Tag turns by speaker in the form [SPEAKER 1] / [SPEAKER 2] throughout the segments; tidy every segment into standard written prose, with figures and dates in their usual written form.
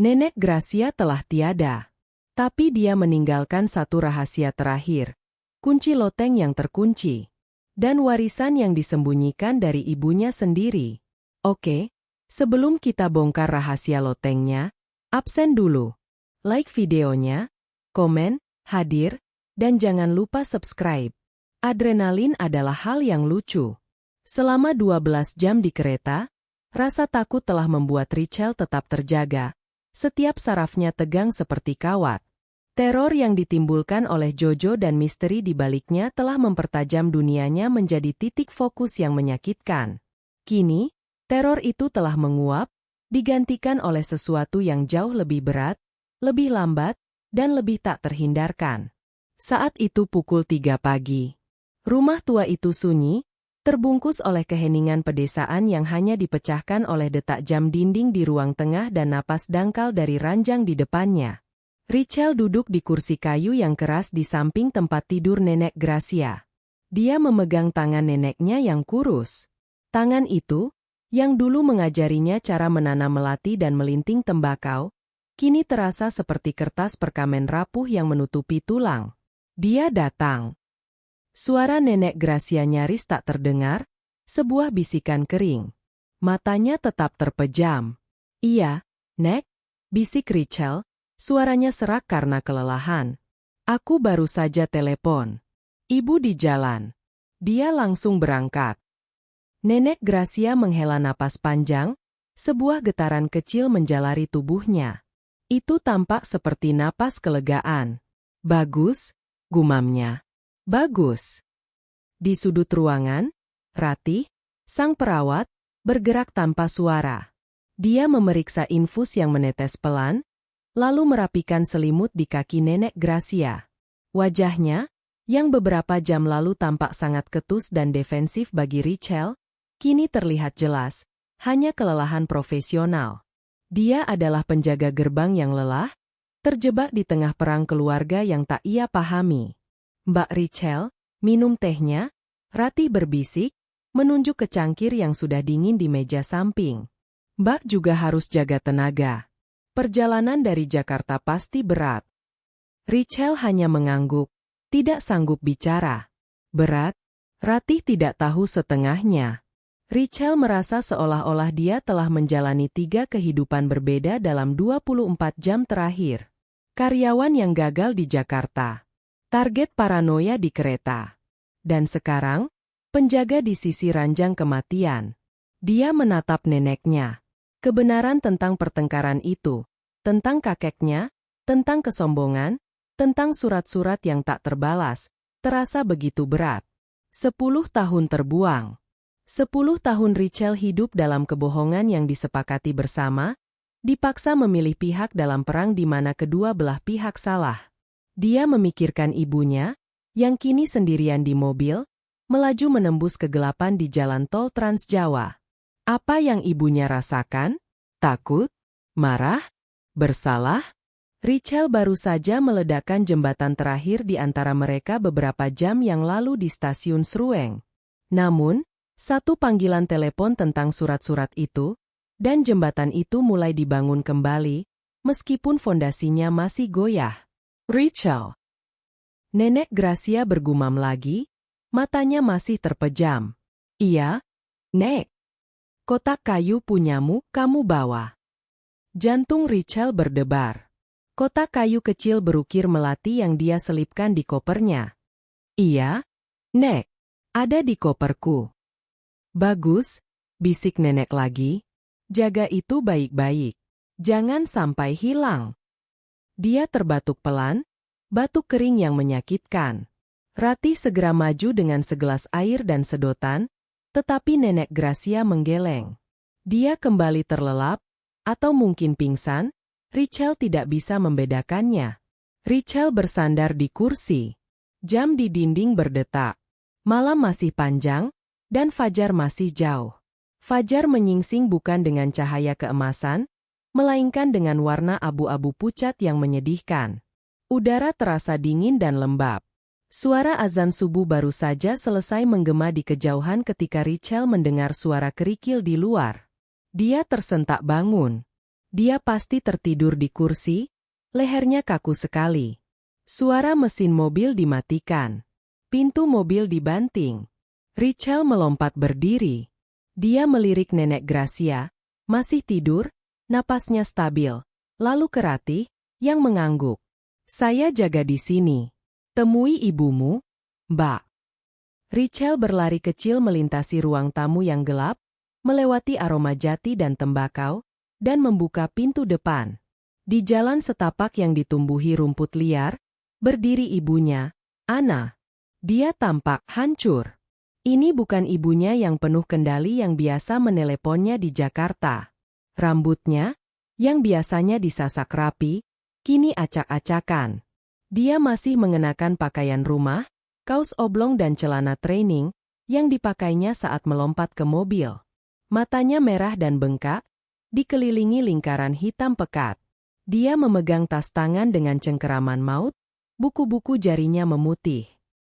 [SPEAKER 1] Nenek Gracia telah tiada. Tapi dia meninggalkan satu rahasia terakhir, kunci loteng yang terkunci, dan warisan yang disembunyikan dari ibunya sendiri. Oke, sebelum kita bongkar rahasia lotengnya, absen dulu. Like videonya, komen, hadir, dan jangan lupa subscribe. Adrenalin adalah hal yang lucu. Selama 12 jam di kereta, rasa takut telah membuat Richelle tetap terjaga. Setiap sarafnya tegang seperti kawat. Teror yang ditimbulkan oleh Jojo dan misteri di baliknya telah mempertajam dunianya menjadi titik fokus yang menyakitkan. Kini, teror itu telah menguap, digantikan oleh sesuatu yang jauh lebih berat, lebih lambat, dan lebih tak terhindarkan. Saat itu pukul 3 pagi. Rumah tua itu sunyi, terbungkus oleh keheningan pedesaan yang hanya dipecahkan oleh detak jam dinding di ruang tengah dan napas dangkal dari ranjang di depannya. Richelle duduk di kursi kayu yang keras di samping tempat tidur Nenek Gracia. Dia memegang tangan neneknya yang kurus. Tangan itu, yang dulu mengajarinya cara menanam melati dan melinting tembakau, kini terasa seperti kertas perkamen rapuh yang menutupi tulang. Dia datang. Suara Nenek Gracia nyaris tak terdengar, sebuah bisikan kering. Matanya tetap terpejam. Iya, Nek, bisik Richelle, suaranya serak karena kelelahan. Aku baru saja telepon. Ibu di jalan. Dia langsung berangkat. Nenek Gracia menghela napas panjang, sebuah getaran kecil menjalari tubuhnya. Itu tampak seperti napas kelegaan. Bagus, gumamnya. Bagus. Di sudut ruangan, Ratih, sang perawat, bergerak tanpa suara. Dia memeriksa infus yang menetes pelan, lalu merapikan selimut di kaki Nenek Gracia. Wajahnya, yang beberapa jam lalu tampak sangat ketus dan defensif bagi Richelle, kini terlihat jelas, hanya kelelahan profesional. Dia adalah penjaga gerbang yang lelah, terjebak di tengah perang keluarga yang tak ia pahami. Mbak Richelle, minum tehnya, Ratih berbisik, menunjuk ke cangkir yang sudah dingin di meja samping. Mbak juga harus jaga tenaga. Perjalanan dari Jakarta pasti berat. Richelle hanya mengangguk, tidak sanggup bicara. Berat? Ratih tidak tahu setengahnya. Richelle merasa seolah-olah dia telah menjalani 3 kehidupan berbeda dalam 24 jam terakhir. Karyawan yang gagal di Jakarta. Target paranoia di kereta. Dan sekarang, penjaga di sisi ranjang kematian. Dia menatap neneknya. Kebenaran tentang pertengkaran itu, tentang kakeknya, tentang kesombongan, tentang surat-surat yang tak terbalas, terasa begitu berat. 10 tahun terbuang. 10 tahun Richelle hidup dalam kebohongan yang disepakati bersama, dipaksa memilih pihak dalam perang di mana kedua belah pihak salah. Dia memikirkan ibunya, yang kini sendirian di mobil, melaju menembus kegelapan di jalan tol Trans Jawa. Apa yang ibunya rasakan? Takut? Marah? Bersalah? Richelle baru saja meledakkan jembatan terakhir di antara mereka beberapa jam yang lalu di stasiun Srueng. Namun, satu panggilan telepon tentang surat-surat itu, dan jembatan itu mulai dibangun kembali, meskipun fondasinya masih goyah. Richelle. Nenek Gracia bergumam lagi, matanya masih terpejam. Iya, Nek. Kotak kayu punyamu, kamu bawa. Jantung Richelle berdebar. Kotak kayu kecil berukir melati yang dia selipkan di kopernya. Iya, Nek. Ada di koperku. Bagus, bisik nenek lagi. Jaga itu baik-baik. Jangan sampai hilang. Dia terbatuk pelan, batuk kering yang menyakitkan. Ratih segera maju dengan segelas air dan sedotan, tetapi Nenek Gracia menggeleng. Dia kembali terlelap, atau mungkin pingsan, Richelle tidak bisa membedakannya. Richelle bersandar di kursi. Jam di dinding berdetak. Malam masih panjang, dan fajar masih jauh. Fajar menyingsing bukan dengan cahaya keemasan, melainkan dengan warna abu-abu pucat yang menyedihkan. Udara terasa dingin dan lembab. Suara azan subuh baru saja selesai menggema di kejauhan ketika Richelle mendengar suara kerikil di luar. Dia tersentak bangun. Dia pasti tertidur di kursi, lehernya kaku sekali. Suara mesin mobil dimatikan. Pintu mobil dibanting. Richelle melompat berdiri. Dia melirik Nenek Gracia, masih tidur, napasnya stabil, lalu ke Ratih, yang mengangguk. Saya jaga di sini. Temui ibumu, Mbak. Richelle berlari kecil melintasi ruang tamu yang gelap, melewati aroma jati dan tembakau, dan membuka pintu depan. Di jalan setapak yang ditumbuhi rumput liar, berdiri ibunya, Anna. Dia tampak hancur. Ini bukan ibunya yang penuh kendali yang biasa meneleponnya di Jakarta. Rambutnya, yang biasanya disasak rapi, kini acak-acakan. Dia masih mengenakan pakaian rumah, kaos oblong dan celana training, yang dipakainya saat melompat ke mobil. Matanya merah dan bengkak, dikelilingi lingkaran hitam pekat. Dia memegang tas tangan dengan cengkeraman maut, buku-buku jarinya memutih.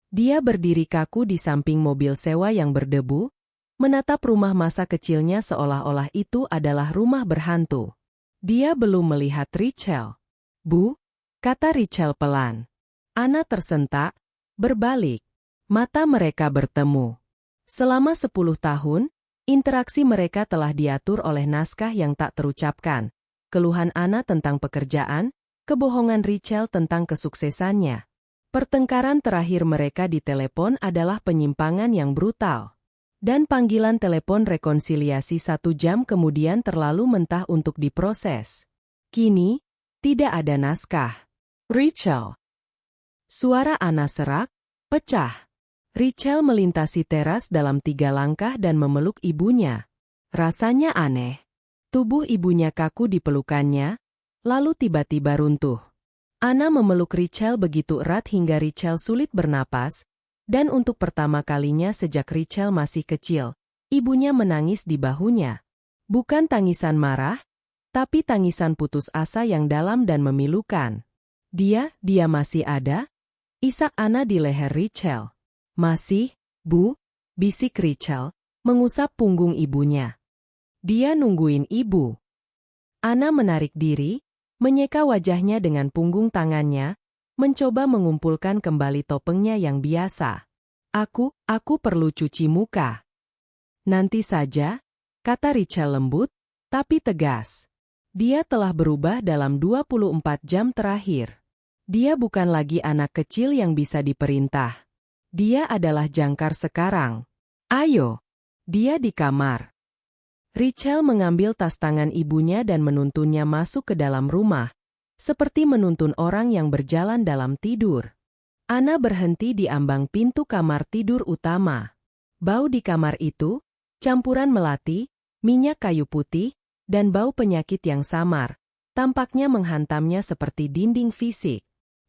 [SPEAKER 1] Dia berdiri kaku di samping mobil sewa yang berdebu, menatap rumah masa kecilnya seolah-olah itu adalah rumah berhantu. Dia belum melihat Richelle. Bu, kata Richelle pelan. Anna tersentak, berbalik. Mata mereka bertemu. Selama 10 tahun, interaksi mereka telah diatur oleh naskah yang tak terucapkan. Keluhan Anna tentang pekerjaan, kebohongan Richelle tentang kesuksesannya. Pertengkaran terakhir mereka di telepon adalah penyimpangan yang brutal. Dan panggilan telepon rekonsiliasi 1 jam kemudian terlalu mentah untuk diproses. Kini, tidak ada naskah. Richelle. Suara Anna serak, pecah. Richelle melintasi teras dalam 3 langkah dan memeluk ibunya. Rasanya aneh. Tubuh ibunya kaku di pelukannya, lalu tiba-tiba runtuh. Anna memeluk Richelle begitu erat hingga Richelle sulit bernapas, dan untuk pertama kalinya sejak Richelle masih kecil, ibunya menangis di bahunya. Bukan tangisan marah, tapi tangisan putus asa yang dalam dan memilukan. Dia masih ada? Isak Anna di leher Richelle. Masih, Bu, bisik Richelle, mengusap punggung ibunya. Dia nungguin ibu. Anna menarik diri, menyeka wajahnya dengan punggung tangannya, mencoba mengumpulkan kembali topengnya yang biasa. Aku perlu cuci muka. Nanti saja, kata Richelle lembut, tapi tegas. Dia telah berubah dalam 24 jam terakhir. Dia bukan lagi anak kecil yang bisa diperintah. Dia adalah jangkar sekarang. Ayo. Dia di kamar. Richelle mengambil tas tangan ibunya dan menuntunnya masuk ke dalam rumah, seperti menuntun orang yang berjalan dalam tidur. Anna berhenti di ambang pintu kamar tidur utama. Bau di kamar itu, campuran melati, minyak kayu putih, dan bau penyakit yang samar, tampaknya menghantamnya seperti dinding fisik.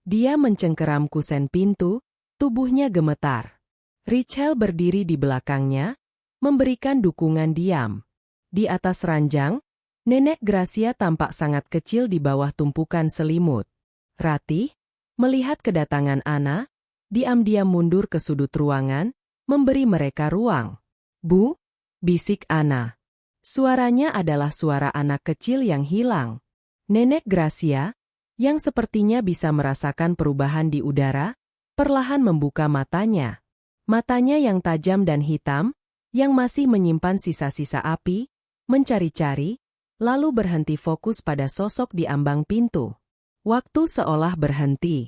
[SPEAKER 1] Dia mencengkeram kusen pintu, tubuhnya gemetar. Richelle berdiri di belakangnya, memberikan dukungan diam. Di atas ranjang, Nenek Gracia tampak sangat kecil di bawah tumpukan selimut. Ratih, melihat kedatangan Anna, diam-diam mundur ke sudut ruangan, memberi mereka ruang. Bu, bisik Anna. Suaranya adalah suara anak kecil yang hilang. Nenek Gracia, yang sepertinya bisa merasakan perubahan di udara, perlahan membuka matanya. Matanya yang tajam dan hitam, yang masih menyimpan sisa-sisa api, mencari-cari, lalu berhenti fokus pada sosok di ambang pintu. Waktu seolah berhenti.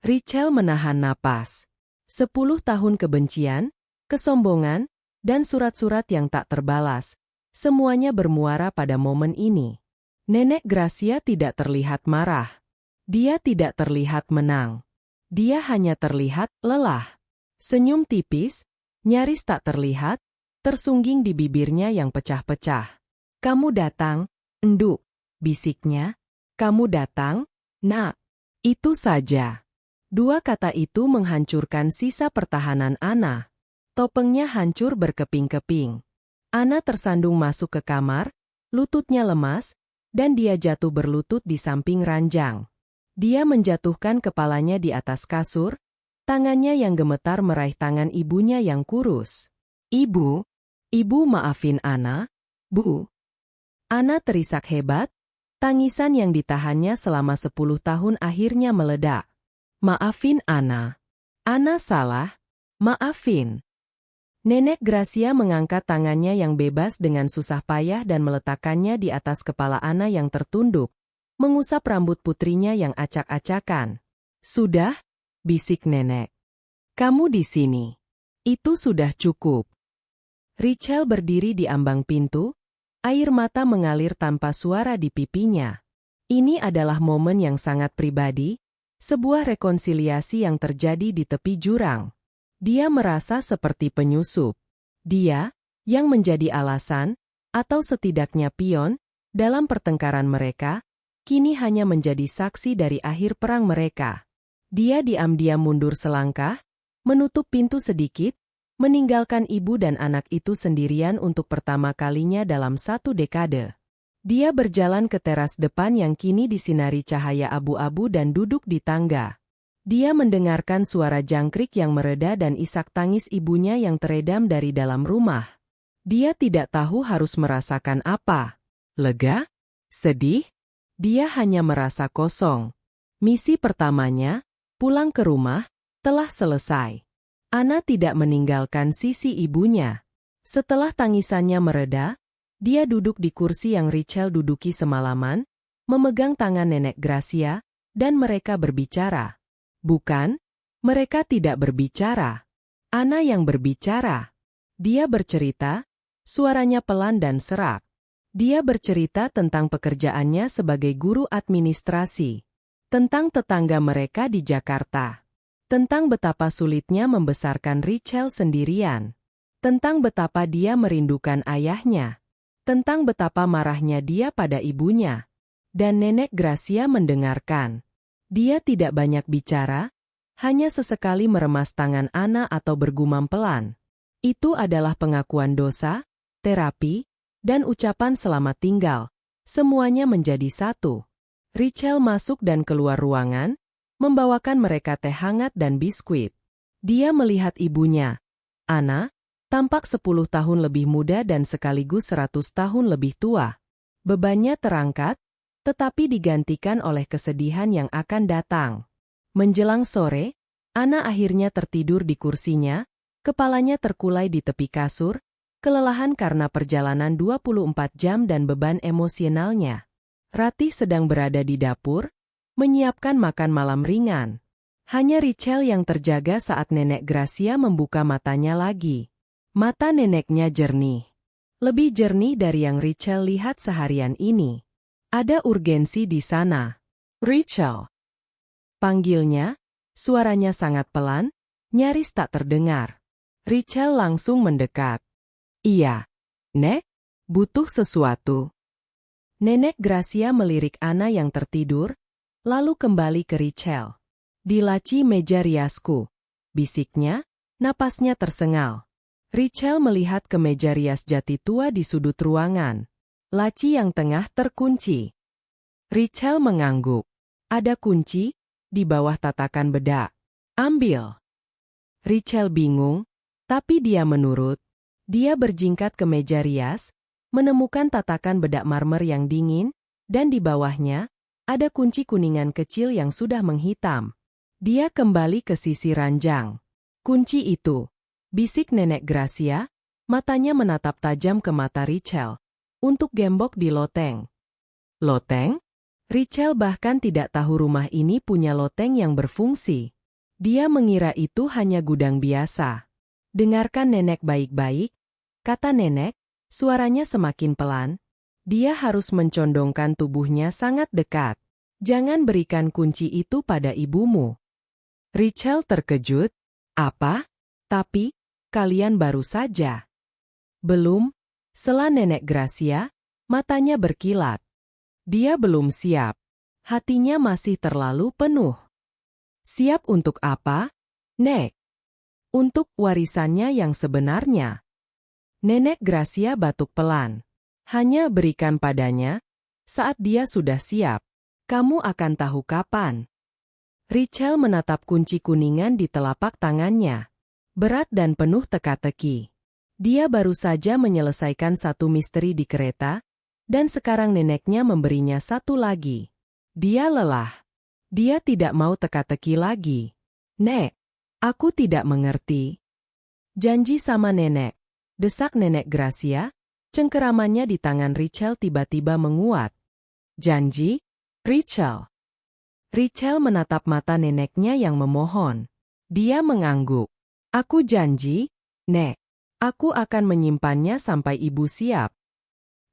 [SPEAKER 1] Richelle menahan napas. 10 tahun kebencian, kesombongan, dan surat-surat yang tak terbalas, semuanya bermuara pada momen ini. Nenek Gracia tidak terlihat marah. Dia tidak terlihat menang. Dia hanya terlihat lelah. Senyum tipis, nyaris tak terlihat, tersungging di bibirnya yang pecah-pecah. Kamu datang, Enduk, bisiknya. Kamu datang, Nak. Itu saja. 2 kata itu menghancurkan sisa pertahanan Anna. Topengnya hancur berkeping-keping. Anna tersandung masuk ke kamar, lututnya lemas, dan dia jatuh berlutut di samping ranjang. Dia menjatuhkan kepalanya di atas kasur, tangannya yang gemetar meraih tangan ibunya yang kurus. Ibu maafin Anna, Bu. Anna terisak hebat, Tangisan yang ditahannya selama 10 tahun akhirnya meledak. Maafin Ana. Ana salah. Maafin. Nenek Gracia mengangkat tangannya yang bebas dengan susah payah dan meletakkannya di atas kepala Ana yang tertunduk, mengusap rambut putrinya yang acak-acakan. Sudah, bisik nenek. Kamu di sini. Itu sudah cukup. Richelle berdiri di ambang pintu, air mata mengalir tanpa suara di pipinya. Ini adalah momen yang sangat pribadi, sebuah rekonsiliasi yang terjadi di tepi jurang. Dia merasa seperti penyusup. Dia, yang menjadi alasan, atau setidaknya pion, dalam pertengkaran mereka, kini hanya menjadi saksi dari akhir perang mereka. Dia diam-diam mundur selangkah, menutup pintu sedikit, meninggalkan ibu dan anak itu sendirian untuk pertama kalinya dalam 1 dekade. Dia berjalan ke teras depan yang kini disinari cahaya abu-abu dan duduk di tangga. Dia mendengarkan suara jangkrik yang mereda dan isak tangis ibunya yang teredam dari dalam rumah. Dia tidak tahu harus merasakan apa. Lega? Sedih? Dia hanya merasa kosong. Misi pertamanya, pulang ke rumah, telah selesai. Ana tidak meninggalkan sisi ibunya. Setelah tangisannya mereda, dia duduk di kursi yang Richelle duduki semalaman, memegang tangan Nenek Gracia, dan mereka berbicara. Bukan, mereka tidak berbicara. Ana yang berbicara. Dia bercerita, suaranya pelan dan serak. Dia bercerita tentang pekerjaannya sebagai guru administrasi, tentang tetangga mereka di Jakarta, tentang betapa sulitnya membesarkan Richelle sendirian, tentang betapa dia merindukan ayahnya, tentang betapa marahnya dia pada ibunya. Dan Nenek Gracia mendengarkan. Dia tidak banyak bicara, hanya sesekali meremas tangan Ana atau bergumam pelan. Itu adalah pengakuan dosa, terapi, dan ucapan selamat tinggal. Semuanya menjadi satu. Richelle masuk dan keluar ruangan, membawakan mereka teh hangat dan biskuit. Dia melihat ibunya. Ana, tampak 10 tahun lebih muda dan sekaligus 100 tahun lebih tua. Bebannya terangkat, tetapi digantikan oleh kesedihan yang akan datang. Menjelang sore, Ana akhirnya tertidur di kursinya, kepalanya terkulai di tepi kasur, kelelahan karena perjalanan 24 jam dan beban emosionalnya. Ratih sedang berada di dapur, menyiapkan makan malam ringan. Hanya Richelle yang terjaga saat Nenek Gracia membuka matanya lagi. Mata neneknya jernih. Lebih jernih dari yang Richelle lihat seharian ini. Ada urgensi di sana. Richelle. Panggilnya, suaranya sangat pelan, nyaris tak terdengar. Richelle langsung mendekat. Iya. Nek, butuh sesuatu. Nenek Gracia melirik Ana yang tertidur, lalu kembali ke Richelle. Di laci meja riasku. Bisiknya, napasnya tersengal. Richelle melihat ke meja rias jati tua di sudut ruangan. Laci yang tengah terkunci. Richelle mengangguk. Ada kunci, di bawah tatakan bedak. Ambil. Richelle bingung, tapi dia menurut. Dia berjingkat ke meja rias, menemukan tatakan bedak marmer yang dingin, dan di bawahnya, ada kunci kuningan kecil yang sudah menghitam. Dia kembali ke sisi ranjang. Kunci itu, bisik Nenek Gracia, matanya menatap tajam ke mata Richelle. Untuk gembok di loteng. Loteng? Richelle bahkan tidak tahu rumah ini punya loteng yang berfungsi. Dia mengira itu hanya gudang biasa. Dengarkan nenek baik-baik, kata nenek, suaranya semakin pelan. Dia harus mencondongkan tubuhnya sangat dekat. Jangan berikan kunci itu pada ibumu. Richelle terkejut. Apa? Tapi, kalian baru saja. Belum. Sela Nenek Gracia, matanya berkilat. Dia belum siap. Hatinya masih terlalu penuh. Siap untuk apa, Nek? Untuk warisannya yang sebenarnya. Nenek Gracia batuk pelan. Hanya berikan padanya, saat dia sudah siap. Kamu akan tahu kapan. Richelle menatap kunci kuningan di telapak tangannya. Berat dan penuh teka-teki. Dia baru saja menyelesaikan satu misteri di kereta, Dan sekarang neneknya memberinya satu lagi. Dia lelah. Dia tidak mau teka-teki lagi. Nek, aku tidak mengerti. Janji sama nenek. Desak nenek Gracia. Cengkeramannya di tangan Richelle tiba-tiba menguat. Janji? Richelle. Richelle menatap mata neneknya yang memohon. Dia mengangguk. Aku janji, Nek. Aku akan menyimpannya sampai ibu siap.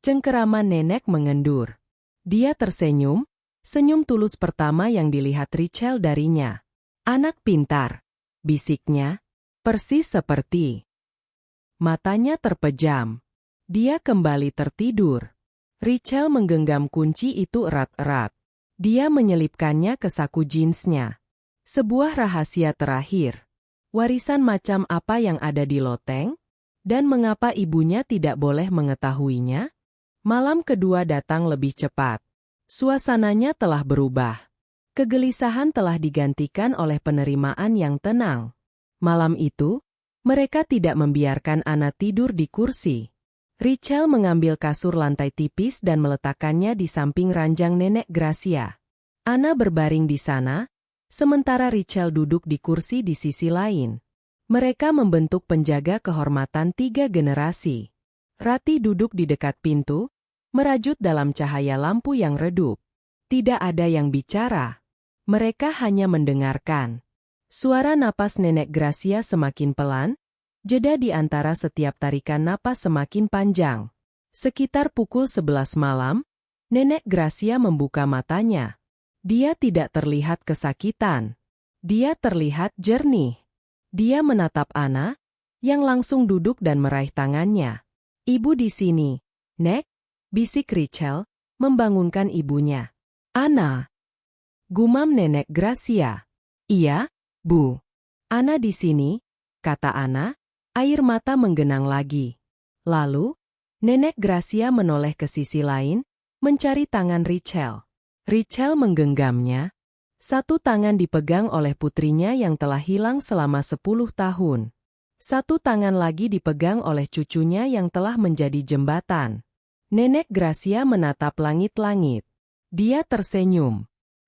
[SPEAKER 1] Cengkeraman nenek mengendur. Dia tersenyum, senyum tulus pertama yang dilihat Richelle darinya. Anak pintar, bisiknya, persis seperti. Matanya terpejam. Dia kembali tertidur. Richelle menggenggam kunci itu erat-erat. Dia menyelipkannya ke saku jeansnya. Sebuah rahasia terakhir. Warisan macam apa yang ada di loteng? Dan mengapa ibunya tidak boleh mengetahuinya? Malam kedua datang lebih cepat. Suasananya telah berubah. Kegelisahan telah digantikan oleh penerimaan yang tenang. Malam itu, mereka tidak membiarkan Anna tidur di kursi. Richelle mengambil kasur lantai tipis dan meletakkannya di samping ranjang nenek Gracia. Anna berbaring di sana, sementara Richelle duduk di kursi di sisi lain. Mereka membentuk penjaga kehormatan 3 generasi. Rati duduk di dekat pintu, merajut dalam cahaya lampu yang redup. Tidak ada yang bicara. Mereka hanya mendengarkan. Suara napas nenek Gracia semakin pelan, jeda di antara setiap tarikan napas semakin panjang. Sekitar pukul 11 malam, nenek Gracia membuka matanya. Dia tidak terlihat kesakitan. Dia terlihat jernih. Dia menatap Anna, yang langsung duduk dan meraih tangannya. Ibu di sini, Nek, bisik Richelle, membangunkan ibunya. Anna. Gumam nenek Gracia. Iya, Bu. Anna di sini, kata Anna. Air mata menggenang lagi. Lalu, nenek Gracia menoleh ke sisi lain, mencari tangan Richelle. Richelle menggenggamnya. Satu tangan dipegang oleh putrinya yang telah hilang selama 10 tahun. Satu tangan lagi dipegang oleh cucunya yang telah menjadi jembatan. Nenek Gracia menatap langit-langit. Dia tersenyum.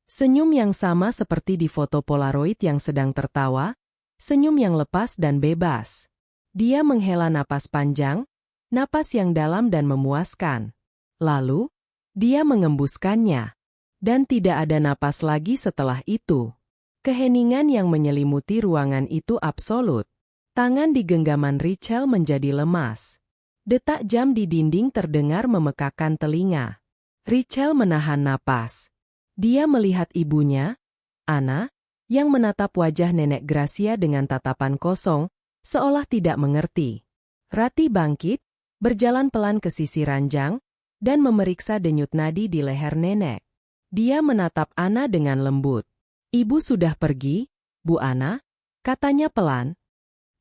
[SPEAKER 1] Senyum yang sama seperti di foto Polaroid yang sedang tertawa, senyum yang lepas dan bebas. Dia menghela napas panjang, napas yang dalam dan memuaskan. Lalu, dia mengembuskannya. Dan tidak ada napas lagi setelah itu. Keheningan yang menyelimuti ruangan itu absolut. Tangan di genggaman Richelle menjadi lemas. Detak jam di dinding terdengar memekakan telinga. Richelle menahan napas. Dia melihat ibunya, Anna, yang menatap wajah nenek Gracia dengan tatapan kosong, seolah tidak mengerti. Rati bangkit, berjalan pelan ke sisi ranjang, dan memeriksa denyut nadi di leher nenek. Dia menatap Anna dengan lembut. Ibu sudah pergi, Bu Anna, katanya pelan.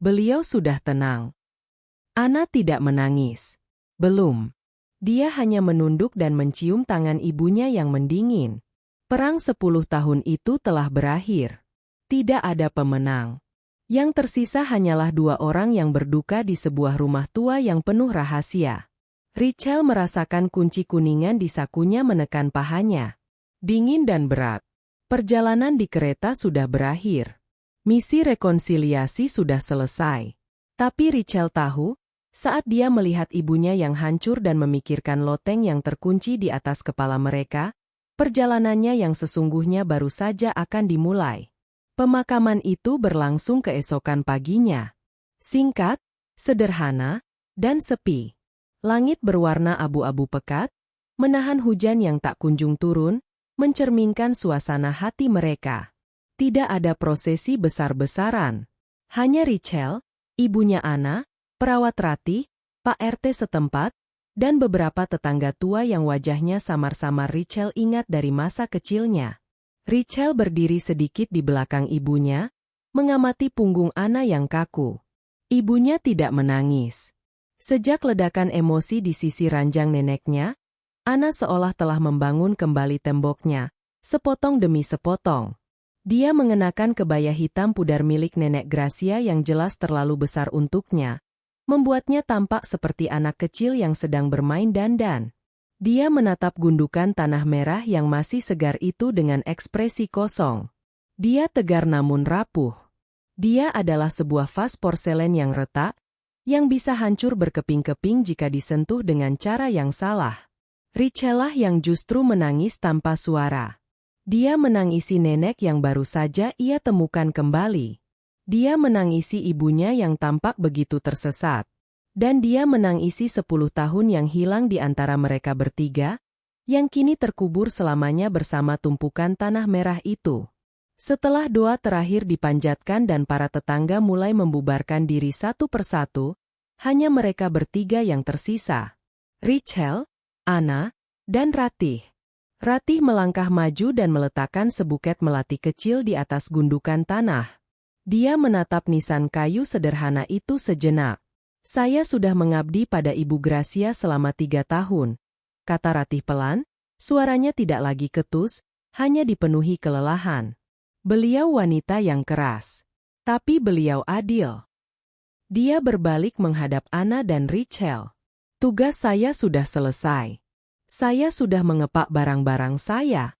[SPEAKER 1] Beliau sudah tenang. Anna tidak menangis. Belum. Dia hanya menunduk dan mencium tangan ibunya yang mendingin. Perang 10 tahun itu telah berakhir. Tidak ada pemenang. Yang tersisa hanyalah 2 orang yang berduka di sebuah rumah tua yang penuh rahasia. Richelle merasakan kunci kuningan di sakunya menekan pahanya. Dingin dan berat. Perjalanan di kereta sudah berakhir. Misi rekonsiliasi sudah selesai. Tapi Richelle tahu, saat dia melihat ibunya yang hancur dan memikirkan loteng yang terkunci di atas kepala mereka, perjalanannya yang sesungguhnya baru saja akan dimulai. Pemakaman itu berlangsung keesokan paginya. Singkat, sederhana, dan sepi. Langit berwarna abu-abu pekat, menahan hujan yang tak kunjung turun, mencerminkan suasana hati mereka. Tidak ada prosesi besar-besaran. Hanya Richelle, ibunya Anna, perawat Rati, Pak RT setempat, dan beberapa tetangga tua yang wajahnya samar-samar Richelle ingat dari masa kecilnya. Richelle berdiri sedikit di belakang ibunya, mengamati punggung Anna yang kaku. Ibunya tidak menangis. Sejak ledakan emosi di sisi ranjang neneknya, Anna seolah telah membangun kembali temboknya, sepotong demi sepotong. Dia mengenakan kebaya hitam pudar milik nenek Gracia yang jelas terlalu besar untuknya, membuatnya tampak seperti anak kecil yang sedang bermain dandan. Dia menatap gundukan tanah merah yang masih segar itu dengan ekspresi kosong. Dia tegar namun rapuh. Dia adalah sebuah vas porselen yang retak, yang bisa hancur berkeping-keping jika disentuh dengan cara yang salah. Richelle lah yang justru menangis tanpa suara. Dia menangisi nenek yang baru saja ia temukan kembali. Dia menangisi ibunya yang tampak begitu tersesat. Dan dia menangisi 10 tahun yang hilang di antara mereka bertiga, yang kini terkubur selamanya bersama tumpukan tanah merah itu. Setelah doa terakhir dipanjatkan dan para tetangga mulai membubarkan diri satu persatu, hanya mereka bertiga yang tersisa. Richelle, Anna, dan Ratih. Ratih melangkah maju dan meletakkan sebuket melati kecil di atas gundukan tanah. Dia menatap nisan kayu sederhana itu sejenak. Saya sudah mengabdi pada Ibu Gracia selama 3 tahun, kata Ratih pelan, suaranya tidak lagi ketus, hanya dipenuhi kelelahan. Beliau wanita yang keras, tapi beliau adil. Dia berbalik menghadap Anna dan Richelle. Tugas saya sudah selesai. Saya sudah mengepak barang-barang saya.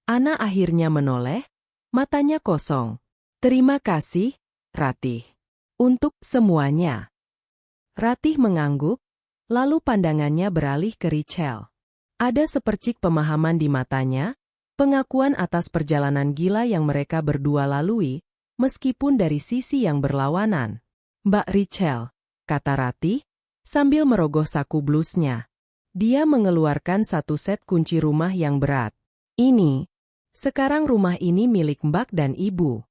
[SPEAKER 1] Anna akhirnya menoleh, matanya kosong. Terima kasih, Ratih. Untuk semuanya. Ratih mengangguk, lalu pandangannya beralih ke Richelle. Ada sepercik pemahaman di matanya, pengakuan atas perjalanan gila yang mereka berdua lalui, meskipun dari sisi yang berlawanan. Mbak Richelle, kata Ratih, sambil merogoh saku blusnya. Dia mengeluarkan satu set kunci rumah yang berat. Ini, sekarang rumah ini milik Mbak dan Ibu.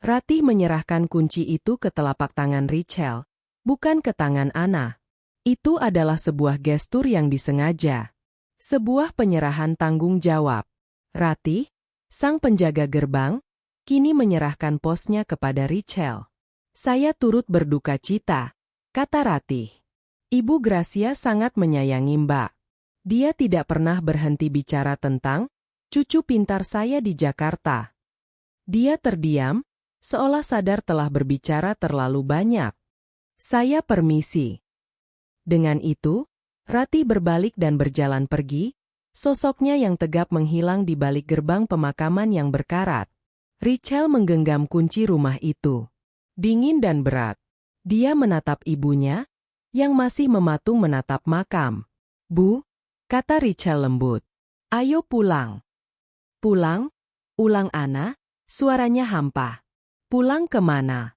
[SPEAKER 1] Ratih menyerahkan kunci itu ke telapak tangan Richelle. Bukan ke tangan Anna. Itu adalah sebuah gestur yang disengaja. Sebuah penyerahan tanggung jawab. Ratih, sang penjaga gerbang, kini menyerahkan posnya kepada Richelle. Saya turut berduka cita, kata Ratih. Ibu Gracia sangat menyayangi Mbak. Dia tidak pernah berhenti bicara tentang cucu pintar saya di Jakarta. Dia terdiam, seolah sadar telah berbicara terlalu banyak. Saya permisi. Dengan itu, Ratih berbalik dan berjalan pergi, sosoknya yang tegap menghilang di balik gerbang pemakaman yang berkarat. Richelle menggenggam kunci rumah itu. Dingin dan berat. Dia menatap ibunya, yang masih mematung menatap makam. Bu, kata Richelle lembut. Ayo pulang. Pulang? Ulang Anna, suaranya hampa. Pulang kemana?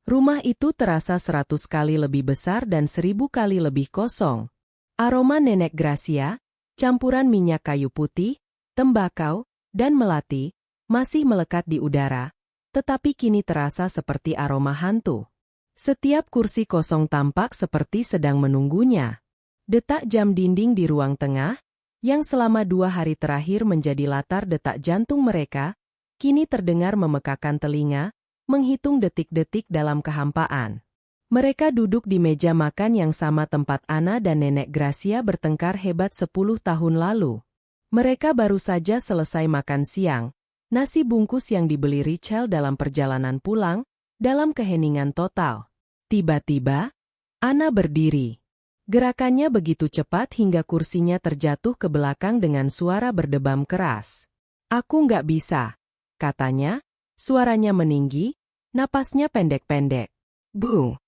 [SPEAKER 1] Rumah itu terasa 100 kali lebih besar dan 1000 kali lebih kosong. Aroma nenek Gracia, campuran minyak kayu putih, tembakau, dan melati, masih melekat di udara, tetapi kini terasa seperti aroma hantu. Setiap kursi kosong tampak seperti sedang menunggunya. Detak jam dinding di ruang tengah, yang selama 2 hari terakhir menjadi latar detak jantung mereka, kini terdengar memekakan telinga, menghitung detik-detik dalam kehampaan. Mereka duduk di meja makan yang sama tempat Anna dan nenek Gracia bertengkar hebat 10 tahun lalu. Mereka baru saja selesai makan siang, nasi bungkus yang dibeli Richelle dalam perjalanan pulang, dalam keheningan total. Tiba-tiba, Anna berdiri. Gerakannya begitu cepat hingga kursinya terjatuh ke belakang dengan suara berdebam keras. Aku nggak bisa, katanya. Suaranya meninggi, napasnya pendek-pendek. Bu.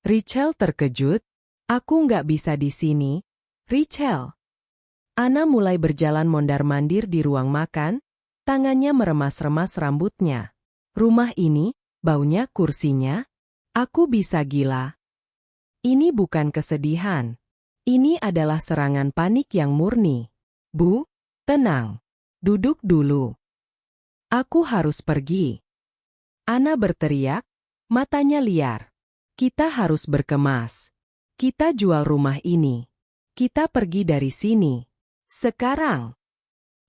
[SPEAKER 1] Richelle terkejut. Aku nggak bisa di sini, Richelle. Anna mulai berjalan mondar-mandir di ruang makan, tangannya meremas-remas rambutnya. Rumah ini, baunya kursinya. Aku bisa gila. Ini bukan kesedihan. Ini adalah serangan panik yang murni. Bu, tenang. Duduk dulu. Aku harus pergi. Anna berteriak, matanya liar. Kita harus berkemas. Kita jual rumah ini. Kita pergi dari sini. Sekarang.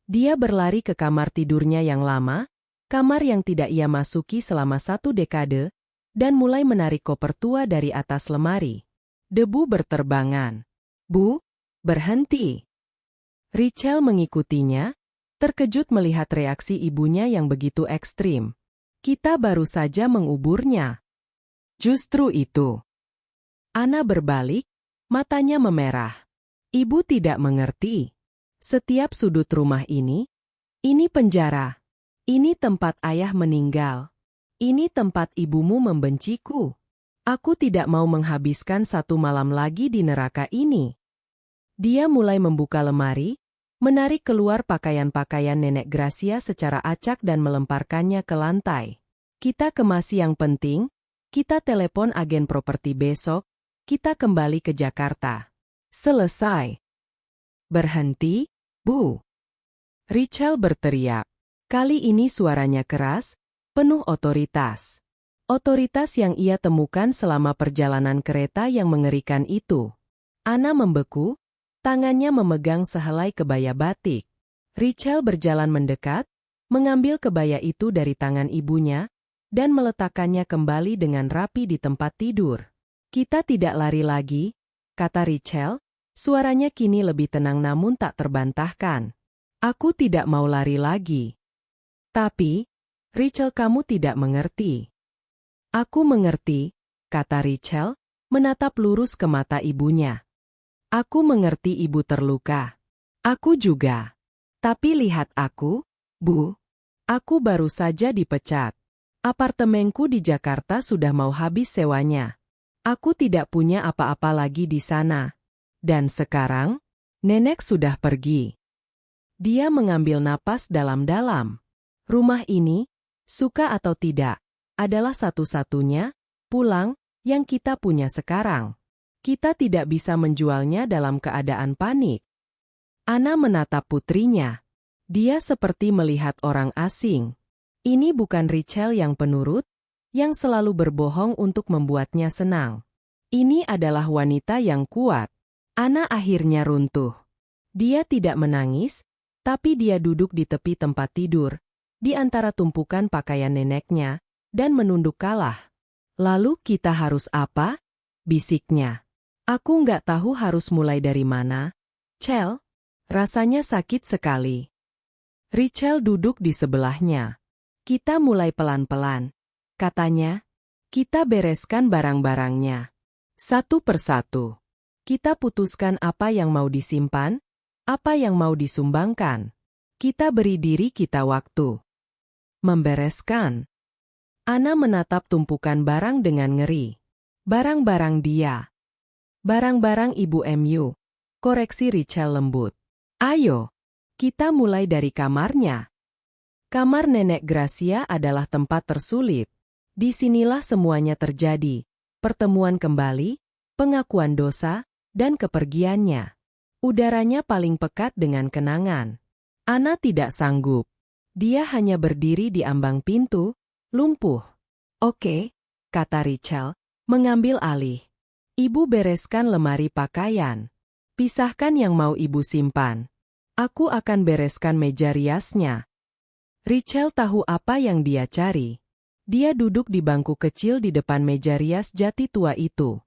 [SPEAKER 1] Dia berlari ke kamar tidurnya yang lama, kamar yang tidak ia masuki selama 1 dekade, dan mulai menarik koper tua dari atas lemari. Debu berterbangan. Bu, berhenti. Richelle mengikutinya, terkejut melihat reaksi ibunya yang begitu ekstrim. Kita baru saja menguburnya. Justru itu. Anna berbalik, matanya memerah. Ibu tidak mengerti. Setiap sudut rumah ini penjara. Ini tempat ayah meninggal. Ini tempat ibumu membenciku. Aku tidak mau menghabiskan satu malam lagi di neraka ini. Dia mulai membuka lemari, menarik keluar pakaian-pakaian Nenek Gracia secara acak dan melemparkannya ke lantai. Kita kemas yang penting, kita telepon agen properti besok, kita kembali ke Jakarta. Selesai. Berhenti, Bu. Richel berteriak. Kali ini suaranya keras, penuh otoritas. Otoritas yang ia temukan selama perjalanan kereta yang mengerikan itu. Ana membeku, tangannya memegang sehelai kebaya batik. Richel berjalan mendekat, mengambil kebaya itu dari tangan ibunya, dan meletakkannya kembali dengan rapi di tempat tidur. Kita tidak lari lagi, kata Richel. Suaranya kini lebih tenang namun tak terbantahkan. Aku tidak mau lari lagi. Tapi, Richel, kamu tidak mengerti. Aku mengerti, kata Richel, menatap lurus ke mata ibunya. Aku mengerti ibu terluka. Aku juga. Tapi lihat aku, Bu. Aku baru saja dipecat. Apartemenku di Jakarta sudah mau habis sewanya. Aku tidak punya apa-apa lagi di sana. Dan sekarang, nenek sudah pergi. Dia mengambil napas dalam-dalam. Rumah ini, suka atau tidak, adalah satu-satunya pulang yang kita punya sekarang. Kita tidak bisa menjualnya dalam keadaan panik. Ana menatap putrinya. Dia seperti melihat orang asing. Ini bukan Richel yang penurut, yang selalu berbohong untuk membuatnya senang. Ini adalah wanita yang kuat. Ana akhirnya runtuh. Dia tidak menangis, tapi dia duduk di tepi tempat tidur, di antara tumpukan pakaian neneknya, dan menunduk kalah. Lalu kita harus apa? Bisiknya. Aku nggak tahu harus mulai dari mana. Chel, rasanya sakit sekali. Richel duduk di sebelahnya. Kita mulai pelan-pelan, katanya. Kita bereskan barang-barangnya. Satu persatu. Kita putuskan apa yang mau disimpan, apa yang mau disumbangkan. Kita beri diri kita waktu. Membereskan. Ana menatap tumpukan barang dengan ngeri. Barang-barang dia. Barang-barang Ibu MU. Koreksi Richel lembut. Ayo, kita mulai dari kamarnya. Kamar Nenek Gracia adalah tempat tersulit. Disinilah semuanya terjadi. Pertemuan kembali, pengakuan dosa, dan kepergiannya. Udaranya paling pekat dengan kenangan. Ana tidak sanggup. Dia hanya berdiri di ambang pintu, lumpuh. Oke, kata Richel, mengambil alih. Ibu bereskan lemari pakaian. Pisahkan yang mau ibu simpan. Aku akan bereskan meja riasnya. Richel tahu apa yang dia cari. Dia duduk di bangku kecil di depan meja rias jati tua itu.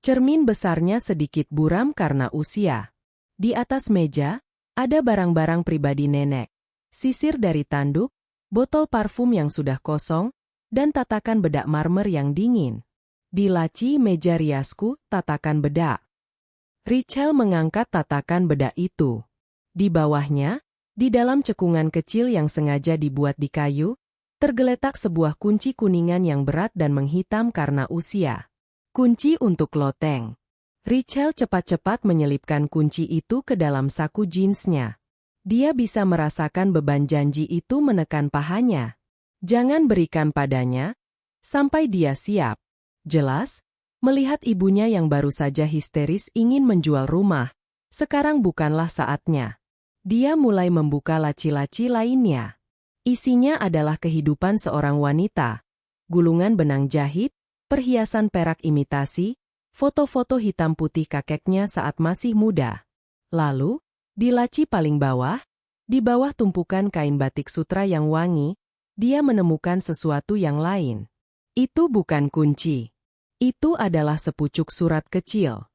[SPEAKER 1] Cermin besarnya sedikit buram karena usia. Di atas meja, ada barang-barang pribadi nenek. Sisir dari tanduk, botol parfum yang sudah kosong, dan tatakan bedak marmer yang dingin. Di laci meja riasku, tatakan bedak. Richel mengangkat tatakan bedak itu. Di bawahnya, di dalam cekungan kecil yang sengaja dibuat di kayu, tergeletak sebuah kunci kuningan yang berat dan menghitam karena usia. Kunci untuk loteng. Richel cepat-cepat menyelipkan kunci itu ke dalam saku jeansnya. Dia bisa merasakan beban janji itu menekan pahanya. Jangan berikan padanya, sampai dia siap. Jelas, melihat ibunya yang baru saja histeris ingin menjual rumah, sekarang bukanlah saatnya. Dia mulai membuka laci-laci lainnya. Isinya adalah kehidupan seorang wanita. Gulungan benang jahit, perhiasan perak imitasi, foto-foto hitam putih kakeknya saat masih muda. Lalu, di laci paling bawah, di bawah tumpukan kain batik sutra yang wangi, dia menemukan sesuatu yang lain. Itu bukan kunci. Itu adalah sepucuk surat kecil.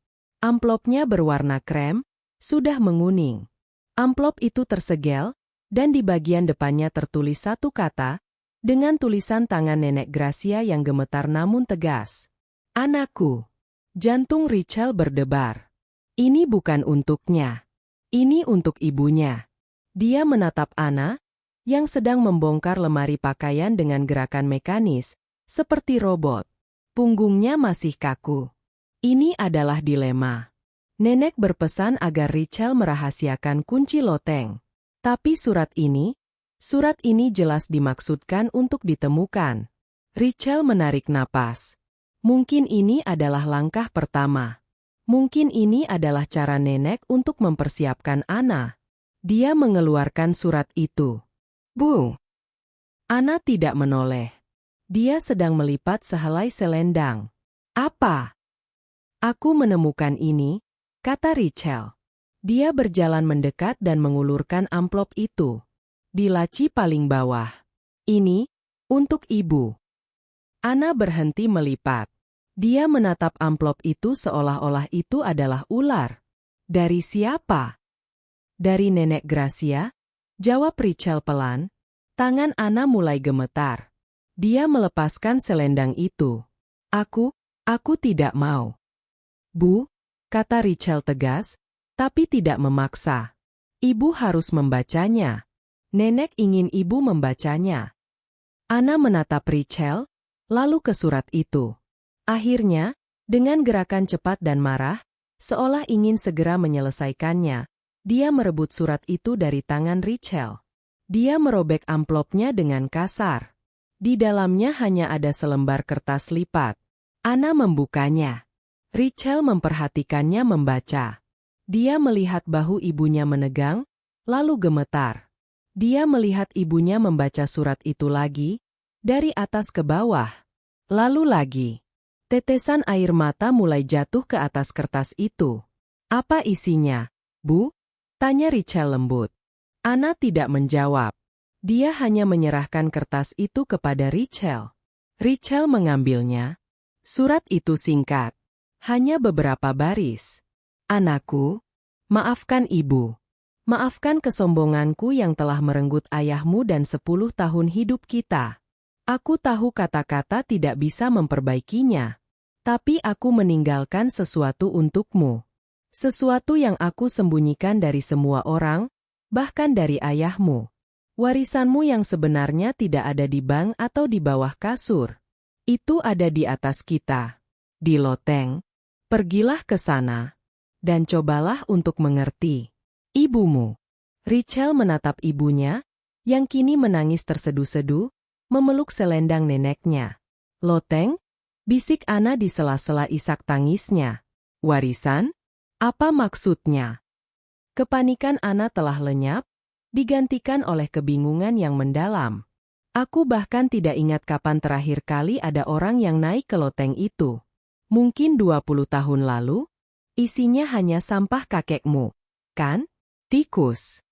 [SPEAKER 1] Amplopnya berwarna krem, sudah menguning. Amplop itu tersegel, dan di bagian depannya tertulis satu kata, dengan tulisan tangan Nenek Gracia yang gemetar namun tegas. Anakku. Jantung Richel berdebar. Ini bukan untuknya. Ini untuk ibunya. Dia menatap Anna, yang sedang membongkar lemari pakaian dengan gerakan mekanis, seperti robot. Punggungnya masih kaku. Ini adalah dilema. Nenek berpesan agar Richelle merahasiakan kunci loteng. Tapi surat ini jelas dimaksudkan untuk ditemukan. Richelle menarik napas. Mungkin ini adalah langkah pertama. Mungkin ini adalah cara nenek untuk mempersiapkan Anna. Dia mengeluarkan surat itu. Bu! Anna tidak menoleh. Dia sedang melipat sehelai selendang. Apa? Aku menemukan ini, kata Richelle. Dia berjalan mendekat dan mengulurkan amplop itu. Di laci paling bawah. Ini, untuk ibu. Anna berhenti melipat. Dia menatap amplop itu seolah-olah itu adalah ular. Dari siapa? Dari Nenek Gracia? Jawab Richelle pelan. Tangan Anna mulai gemetar. Dia melepaskan selendang itu. Aku tidak mau. Bu, kata Richelle tegas, tapi tidak memaksa. Ibu harus membacanya. Nenek ingin ibu membacanya. Anna menatap Richelle, lalu ke surat itu. Akhirnya, dengan gerakan cepat dan marah, seolah ingin segera menyelesaikannya, dia merebut surat itu dari tangan Richelle. Dia merobek amplopnya dengan kasar. Di dalamnya hanya ada selembar kertas lipat. Anna membukanya. Richelle memperhatikannya membaca. Dia melihat bahu ibunya menegang, lalu gemetar. Dia melihat ibunya membaca surat itu lagi, dari atas ke bawah. Lalu lagi. Tetesan air mata mulai jatuh ke atas kertas itu. Apa isinya, Bu? Tanya Richelle lembut. Anna tidak menjawab. Dia hanya menyerahkan kertas itu kepada Richelle. Richelle mengambilnya. Surat itu singkat. Hanya beberapa baris. Anakku, maafkan ibu. Maafkan kesombonganku yang telah merenggut ayahmu dan 10 tahun hidup kita. Aku tahu kata-kata tidak bisa memperbaikinya. Tapi aku meninggalkan sesuatu untukmu. Sesuatu yang aku sembunyikan dari semua orang, bahkan dari ayahmu. Warisanmu yang sebenarnya tidak ada di bank atau di bawah kasur. Itu ada di atas kita. Di loteng. Pergilah ke sana. Dan cobalah untuk mengerti. Ibumu. Richelle menatap ibunya, yang kini menangis terseduh-seduh, memeluk selendang neneknya. Loteng? Bisik Anna di sela-sela isak tangisnya. Warisan? Apa maksudnya? Kepanikan Anna telah lenyap, digantikan oleh kebingungan yang mendalam. Aku bahkan tidak ingat kapan terakhir kali ada orang yang naik ke loteng itu. Mungkin 20 tahun lalu? Isinya hanya sampah kakekmu, kan? Tikus.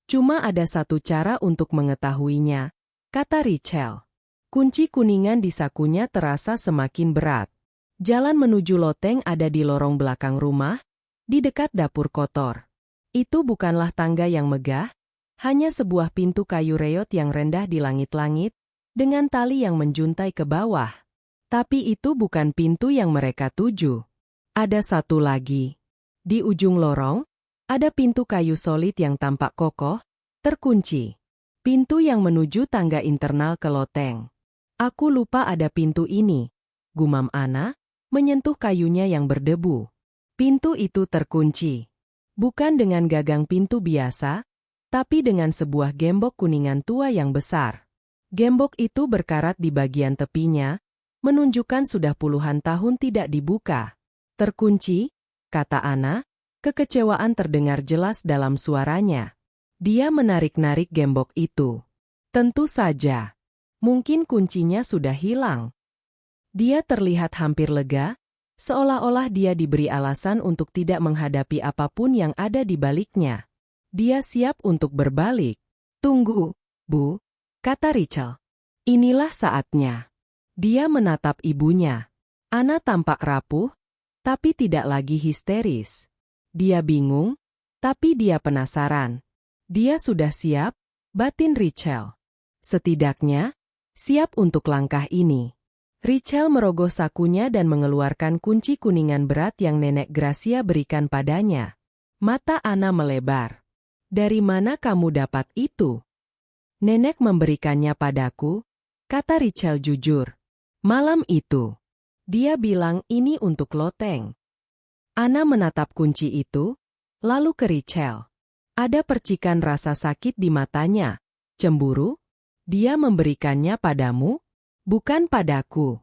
[SPEAKER 1] Cuma ada satu cara untuk mengetahuinya, kata Richelle. Kunci kuningan di sakunya terasa semakin berat. Jalan menuju loteng ada di lorong belakang rumah, di dekat dapur kotor. Itu bukanlah tangga yang megah, hanya sebuah pintu kayu reot yang rendah di langit-langit, dengan tali yang menjuntai ke bawah. Tapi itu bukan pintu yang mereka tuju. Ada satu lagi. Di ujung lorong, ada pintu kayu solid yang tampak kokoh, terkunci. Pintu yang menuju tangga internal ke loteng. Aku lupa ada pintu ini, gumam Anna, menyentuh kayunya yang berdebu. Pintu itu terkunci. Bukan dengan gagang pintu biasa, tapi dengan sebuah gembok kuningan tua yang besar. Gembok itu berkarat di bagian tepinya, menunjukkan sudah puluhan tahun tidak dibuka. Terkunci, kata Anna, kekecewaan terdengar jelas dalam suaranya. Dia menarik-narik gembok itu. Tentu saja. Mungkin kuncinya sudah hilang. Dia terlihat hampir lega, seolah-olah dia diberi alasan untuk tidak menghadapi apapun yang ada di baliknya. Dia siap untuk berbalik. Tunggu, Bu, kata Richelle. Inilah saatnya. Dia menatap ibunya. Anna tampak rapuh, tapi tidak lagi histeris. Dia bingung, tapi dia penasaran. Dia sudah siap, batin Richelle. Setidaknya, siap untuk langkah ini. Richel merogoh sakunya dan mengeluarkan kunci kuningan berat yang Nenek Gracia berikan padanya. Mata Ana melebar. "Dari mana kamu dapat itu?" "Nenek memberikannya padaku," kata Richel jujur. "Malam itu." Dia bilang ini untuk loteng. Ana menatap kunci itu, lalu ke Richel. Ada percikan rasa sakit di matanya. "Cemburu? Dia memberikannya padamu? Bukan padaku."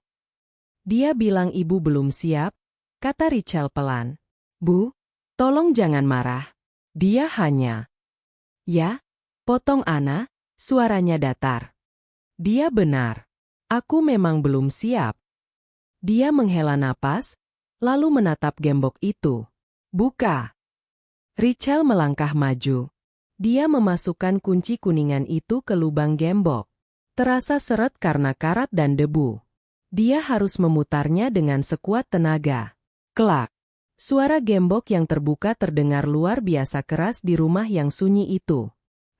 [SPEAKER 1] "Dia bilang ibu belum siap," kata Richel pelan. "Bu, tolong jangan marah. Dia hanya..." "Ya?" potong Ana, suaranya datar. "Dia benar. Aku memang belum siap." Dia menghela napas, lalu menatap gembok itu. "Buka." Richel melangkah maju. Dia memasukkan kunci kuningan itu ke lubang gembok. Terasa seret karena karat dan debu. Dia harus memutarnya dengan sekuat tenaga. Klak. Suara gembok yang terbuka terdengar luar biasa keras di rumah yang sunyi itu.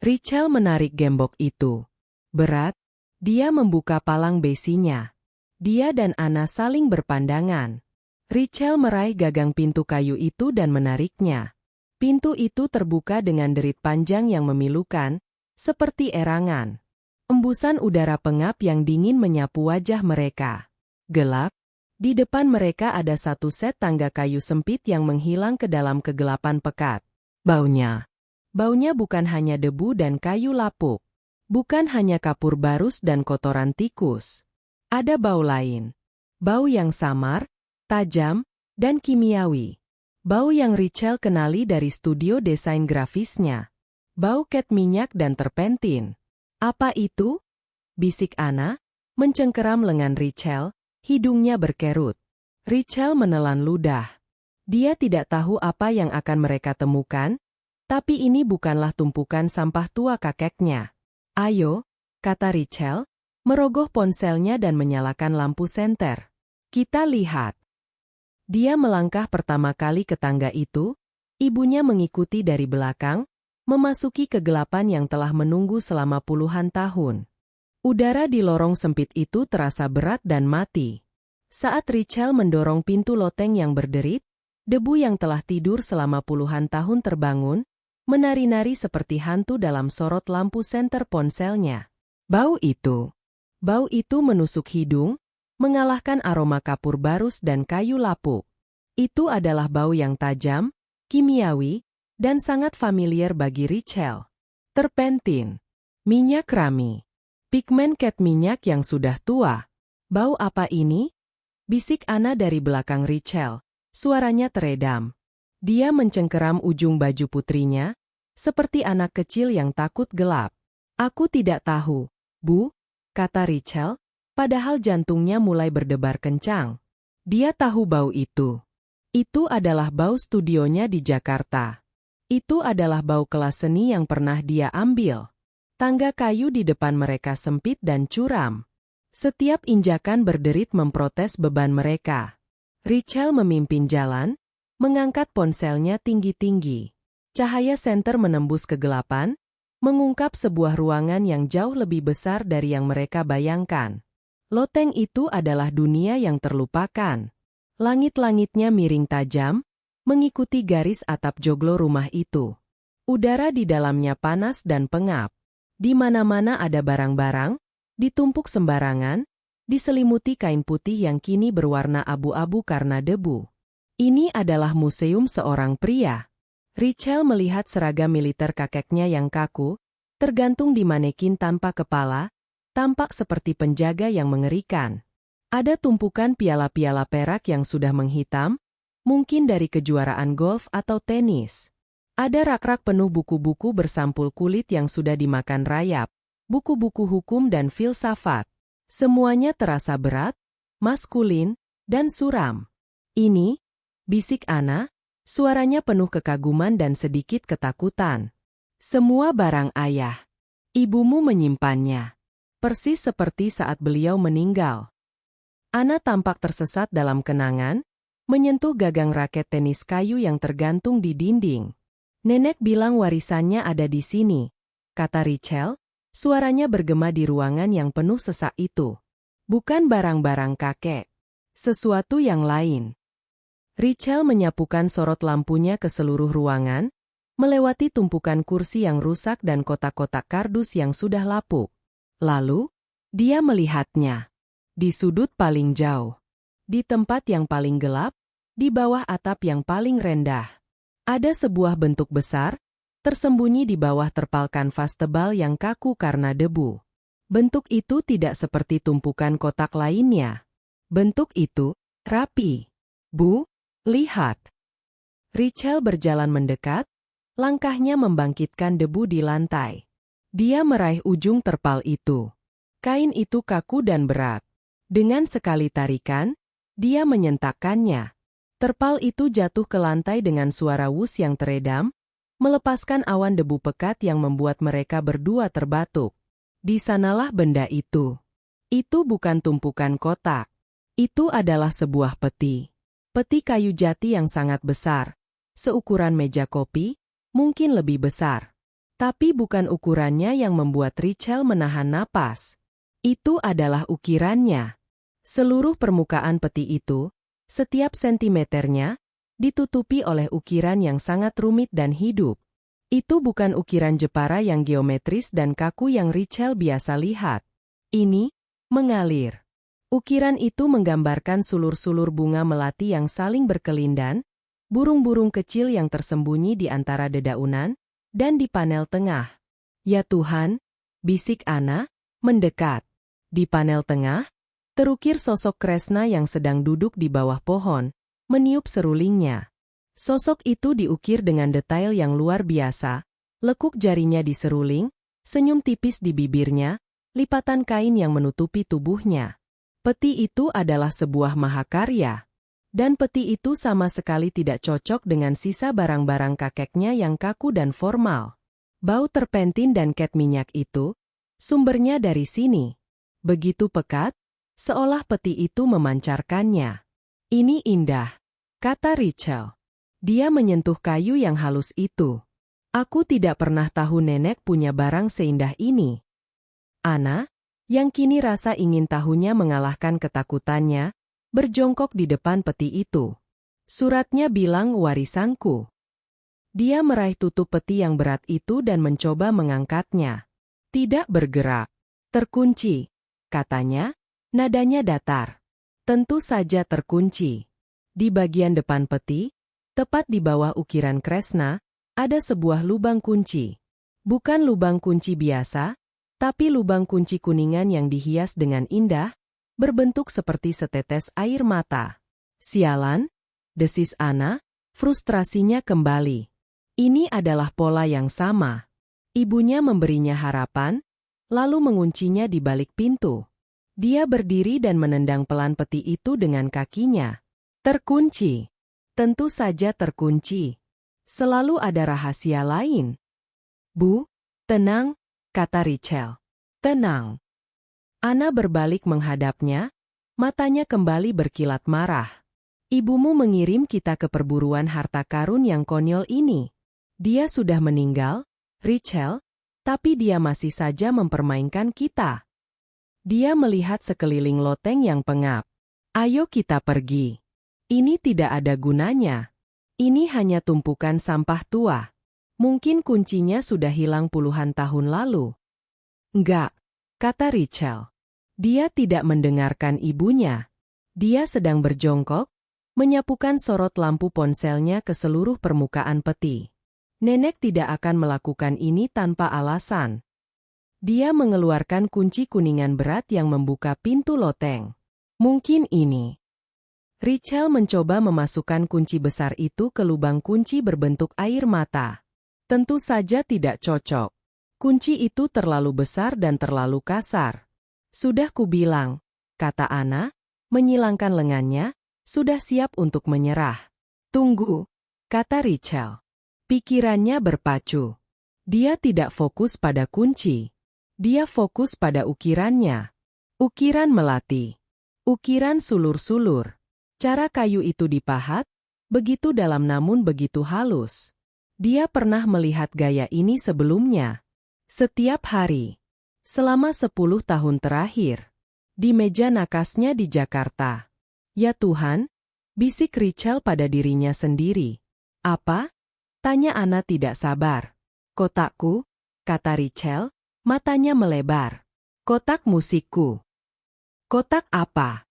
[SPEAKER 1] Richel menarik gembok itu. Berat. Dia membuka palang besinya. Dia dan Ana saling berpandangan. Richel meraih gagang pintu kayu itu dan menariknya. Pintu itu terbuka dengan derit panjang yang memilukan, seperti erangan. Embusan udara pengap yang dingin menyapu wajah mereka. Gelap. Di depan mereka ada satu set tangga kayu sempit yang menghilang ke dalam kegelapan pekat. Baunya. Baunya bukan hanya debu dan kayu lapuk. Bukan hanya kapur barus dan kotoran tikus. Ada bau lain. Bau yang samar, tajam, dan kimiawi. Bau yang Richel kenali dari studio desain grafisnya. Bau cat minyak dan terpentin. "Apa itu?" bisik Ana, mencengkeram lengan Richel, hidungnya berkerut. Richel menelan ludah. Dia tidak tahu apa yang akan mereka temukan, tapi ini bukanlah tumpukan sampah tua kakeknya. "Ayo," kata Richel, merogoh ponselnya dan menyalakan lampu senter. "Kita lihat." Dia melangkah pertama kali ke tangga itu, ibunya mengikuti dari belakang, memasuki kegelapan yang telah menunggu selama puluhan tahun. Udara di lorong sempit itu terasa berat dan mati. Saat Richel mendorong pintu loteng yang berderit, debu yang telah tidur selama puluhan tahun terbangun, menari-nari seperti hantu dalam sorot lampu senter ponselnya. Bau itu menusuk hidung, mengalahkan aroma kapur barus dan kayu lapuk. Itu adalah bau yang tajam, kimiawi, dan sangat familiar bagi Richel. Terpentin. Minyak rami. Pigmen cat minyak yang sudah tua. "Bau apa ini?" bisik Ana dari belakang Richel. Suaranya teredam. Dia mencengkeram ujung baju putrinya, seperti anak kecil yang takut gelap. "Aku tidak tahu, Bu," kata Richel. Padahal jantungnya mulai berdebar kencang. Dia tahu bau itu. Itu adalah bau studionya di Jakarta. Itu adalah bau kelas seni yang pernah dia ambil. Tangga kayu di depan mereka sempit dan curam. Setiap injakan berderit memprotes beban mereka. Richel memimpin jalan, mengangkat ponselnya tinggi-tinggi. Cahaya senter menembus kegelapan, mengungkap sebuah ruangan yang jauh lebih besar dari yang mereka bayangkan. Loteng itu adalah dunia yang terlupakan. Langit-langitnya miring tajam, mengikuti garis atap joglo rumah itu. Udara di dalamnya panas dan pengap. Di mana-mana ada barang-barang, ditumpuk sembarangan, diselimuti kain putih yang kini berwarna abu-abu karena debu. Ini adalah museum seorang pria. Richel melihat seragam militer kakeknya yang kaku, tergantung di manekin tanpa kepala, tampak seperti penjaga yang mengerikan. Ada tumpukan piala-piala perak yang sudah menghitam, mungkin dari kejuaraan golf atau tenis. Ada rak-rak penuh buku-buku bersampul kulit yang sudah dimakan rayap, buku-buku hukum dan filsafat. Semuanya terasa berat, maskulin, dan suram. "Ini," bisik Ana, suaranya penuh kekaguman dan sedikit ketakutan. "Semua barang ayah. Ibumu menyimpannya. Persis seperti saat beliau meninggal." Ana tampak tersesat dalam kenangan, menyentuh gagang raket tenis kayu yang tergantung di dinding. "Nenek bilang warisannya ada di sini," kata Richel, suaranya bergema di ruangan yang penuh sesak itu. Bukan barang-barang kakek. Sesuatu yang lain. Richelle menyapukan sorot lampunya ke seluruh ruangan, melewati tumpukan kursi yang rusak dan kotak-kotak kardus yang sudah lapuk. Lalu, dia melihatnya. Di sudut paling jauh. Di tempat yang paling gelap, di bawah atap yang paling rendah. Ada sebuah bentuk besar, tersembunyi di bawah terpal kanvas tebal yang kaku karena debu. Bentuk itu tidak seperti tumpukan kotak lainnya. Bentuk itu rapi. Bu, lihat. Richelle berjalan mendekat, langkahnya membangkitkan debu di lantai. Dia meraih ujung terpal itu. Kain itu kaku dan berat. Dengan sekali tarikan, dia menyentakkannya. Terpal itu jatuh ke lantai dengan suara wus yang teredam, melepaskan awan debu pekat yang membuat mereka berdua terbatuk. Di sanalah benda itu. Itu bukan tumpukan kotak. Itu adalah sebuah peti. Peti kayu jati yang sangat besar. Seukuran meja kopi, mungkin lebih besar. Tapi bukan ukurannya yang membuat Richelle menahan napas. Itu adalah ukirannya. Seluruh permukaan peti itu, setiap sentimeternya, ditutupi oleh ukiran yang sangat rumit dan hidup. Itu bukan ukiran Jepara yang geometris dan kaku yang Richelle biasa lihat. Ini mengalir. Ukiran itu menggambarkan sulur-sulur bunga melati yang saling berkelindan, burung-burung kecil yang tersembunyi di antara dedaunan, dan di panel tengah. Ya Tuhan, bisik Anna, mendekat. Di panel tengah, terukir sosok Kresna yang sedang duduk di bawah pohon, meniup serulingnya. Sosok itu diukir dengan detail yang luar biasa, lekuk jarinya di seruling, senyum tipis di bibirnya, lipatan kain yang menutupi tubuhnya. Peti itu adalah sebuah mahakarya. Dan peti itu sama sekali tidak cocok dengan sisa barang-barang kakeknya yang kaku dan formal. Bau terpentin dan cat minyak itu, sumbernya dari sini. Begitu pekat, seolah peti itu memancarkannya. Ini indah, kata Richelle. Dia menyentuh kayu yang halus itu. Aku tidak pernah tahu nenek punya barang seindah ini. Anna, yang kini rasa ingin tahunya mengalahkan ketakutannya, berjongkok di depan peti itu. Suratnya bilang warisanku. Dia meraih tutup peti yang berat itu dan mencoba mengangkatnya. Tidak bergerak. Terkunci, katanya. Nadanya datar. Tentu saja terkunci. Di bagian depan peti, tepat di bawah ukiran Kresna, ada sebuah lubang kunci. Bukan lubang kunci biasa, tapi lubang kunci kuningan yang dihias dengan indah, berbentuk seperti setetes air mata. Sialan, desis Anna, frustrasinya kembali. Ini adalah pola yang sama. Ibunya memberinya harapan, lalu menguncinya di balik pintu. Dia berdiri dan menendang pelan peti itu dengan kakinya. Terkunci. Tentu saja terkunci. Selalu ada rahasia lain. Bu, tenang, kata Richelle. Tenang. Anna berbalik menghadapnya, matanya kembali berkilat marah. Ibumu mengirim kita ke perburuan harta karun yang konyol ini. Dia sudah meninggal, Richelle, tapi dia masih saja mempermainkan kita. Dia melihat sekeliling loteng yang pengap. Ayo kita pergi. Ini tidak ada gunanya. Ini hanya tumpukan sampah tua. Mungkin kuncinya sudah hilang puluhan tahun lalu. Enggak, kata Richelle. Dia tidak mendengarkan ibunya. Dia sedang berjongkok, menyapukan sorot lampu ponselnya ke seluruh permukaan peti. Nenek tidak akan melakukan ini tanpa alasan. Dia mengeluarkan kunci kuningan berat yang membuka pintu loteng. Mungkin ini. Richelle mencoba memasukkan kunci besar itu ke lubang kunci berbentuk air mata. Tentu saja tidak cocok. Kunci itu terlalu besar dan terlalu kasar. Sudah kubilang, kata Anna, menyilangkan lengannya, sudah siap untuk menyerah. Tunggu, kata Richelle. Pikirannya berpacu. Dia tidak fokus pada kunci. Dia fokus pada ukirannya. Ukiran melati. Ukiran sulur-sulur. Cara kayu itu dipahat, begitu dalam namun begitu halus. Dia pernah melihat gaya ini sebelumnya. Setiap hari. Selama 10 tahun terakhir. Di meja nakasnya di Jakarta. Ya Tuhan, bisik Richel pada dirinya sendiri. Apa? Tanya Ana tidak sabar. Kotakku, kata Richel, matanya melebar. Kotak musikku. Kotak apa?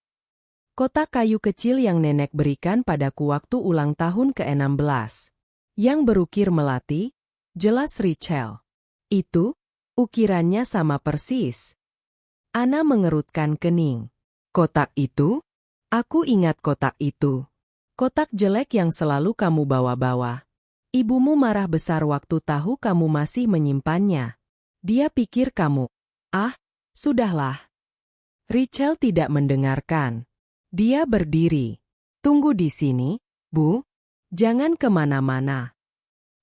[SPEAKER 1] Kotak kayu kecil yang nenek berikan padaku waktu ulang tahun ke-16. Yang berukir melati, jelas Richel. Itu, ukirannya sama persis. Ana mengerutkan kening. Kotak itu? Aku ingat kotak itu. Kotak jelek yang selalu kamu bawa-bawa. Ibumu marah besar waktu tahu kamu masih menyimpannya. Dia pikir kamu. Ah, sudahlah. Richel tidak mendengarkan. Dia berdiri. Tunggu di sini, Bu. Jangan kemana-mana.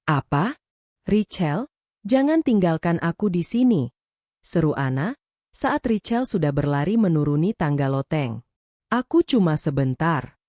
[SPEAKER 1] Apa? Richel, jangan tinggalkan aku di sini. Seru Ana, saat Richel sudah berlari menuruni tangga loteng. Aku cuma sebentar.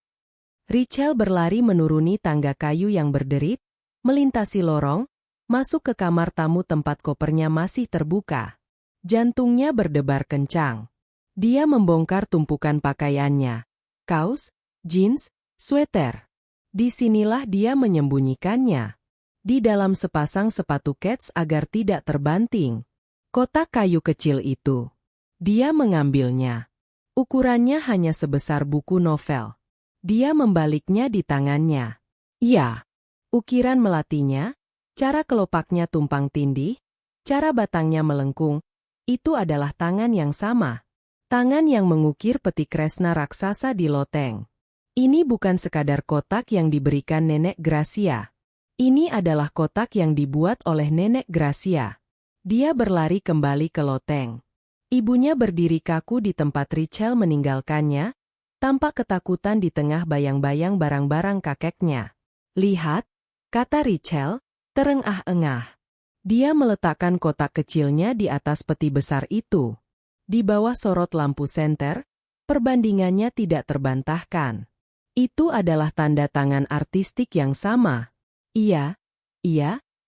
[SPEAKER 1] Richel berlari menuruni tangga kayu yang berderit, melintasi lorong, masuk ke kamar tamu tempat kopernya masih terbuka. Jantungnya berdebar kencang. Dia membongkar tumpukan pakaiannya. Kaos, jeans, sweater. Disinilah dia menyembunyikannya. Di dalam sepasang sepatu kets agar tidak terbanting. Kotak kayu kecil itu. Dia mengambilnya. Ukurannya hanya sebesar buku novel. Dia membaliknya di tangannya. Ya, ukiran melatinya, cara kelopaknya tumpang tindih, cara batangnya melengkung, itu adalah tangan yang sama. Tangan yang mengukir peti kresna raksasa di loteng. Ini bukan sekadar kotak yang diberikan Nenek Gracia. Ini adalah kotak yang dibuat oleh Nenek Gracia. Dia berlari kembali ke loteng. Ibunya berdiri kaku di tempat Richel meninggalkannya, tampak ketakutan di tengah bayang-bayang barang-barang kakeknya. Lihat, kata Richel, terengah-engah. Dia meletakkan kotak kecilnya di atas peti besar itu. Di bawah sorot lampu senter, perbandingannya tidak terbantahkan. Itu adalah tanda tangan artistik yang sama. Iya,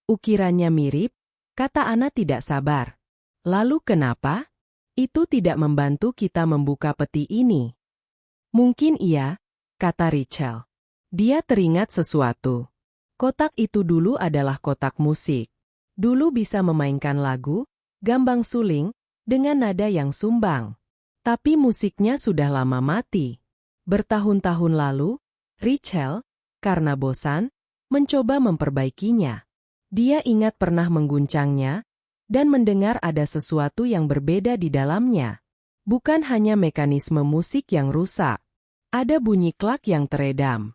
[SPEAKER 1] ukirannya mirip, kata Ana tidak sabar. Lalu kenapa? Itu tidak membantu kita membuka peti ini. Mungkin iya, kata Richel. Dia teringat sesuatu. Kotak itu dulu adalah kotak musik. Dulu bisa memainkan lagu, gambang suling, dengan nada yang sumbang. Tapi musiknya sudah lama mati. Bertahun-tahun lalu, Richel, karena bosan, mencoba memperbaikinya. Dia ingat pernah mengguncangnya, dan mendengar ada sesuatu yang berbeda di dalamnya. Bukan hanya mekanisme musik yang rusak. Ada bunyi klak yang teredam.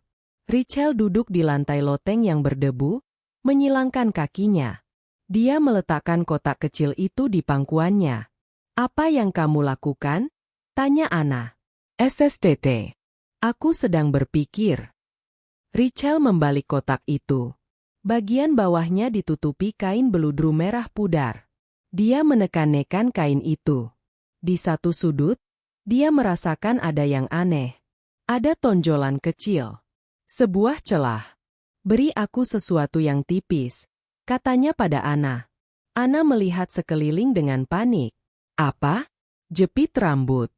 [SPEAKER 1] Richel duduk di lantai loteng yang berdebu, menyilangkan kakinya. Dia meletakkan kotak kecil itu di pangkuannya. Apa yang kamu lakukan? Tanya Ana. SSTT. Aku sedang berpikir. Richel membalik kotak itu. Bagian bawahnya ditutupi kain beludru merah pudar. Dia menekan-nekan kain itu. Di satu sudut, dia merasakan ada yang aneh. Ada tonjolan kecil. Sebuah celah. Beri aku sesuatu yang tipis, katanya pada Ana. Ana melihat sekeliling dengan panik. Apa? Jepit rambut.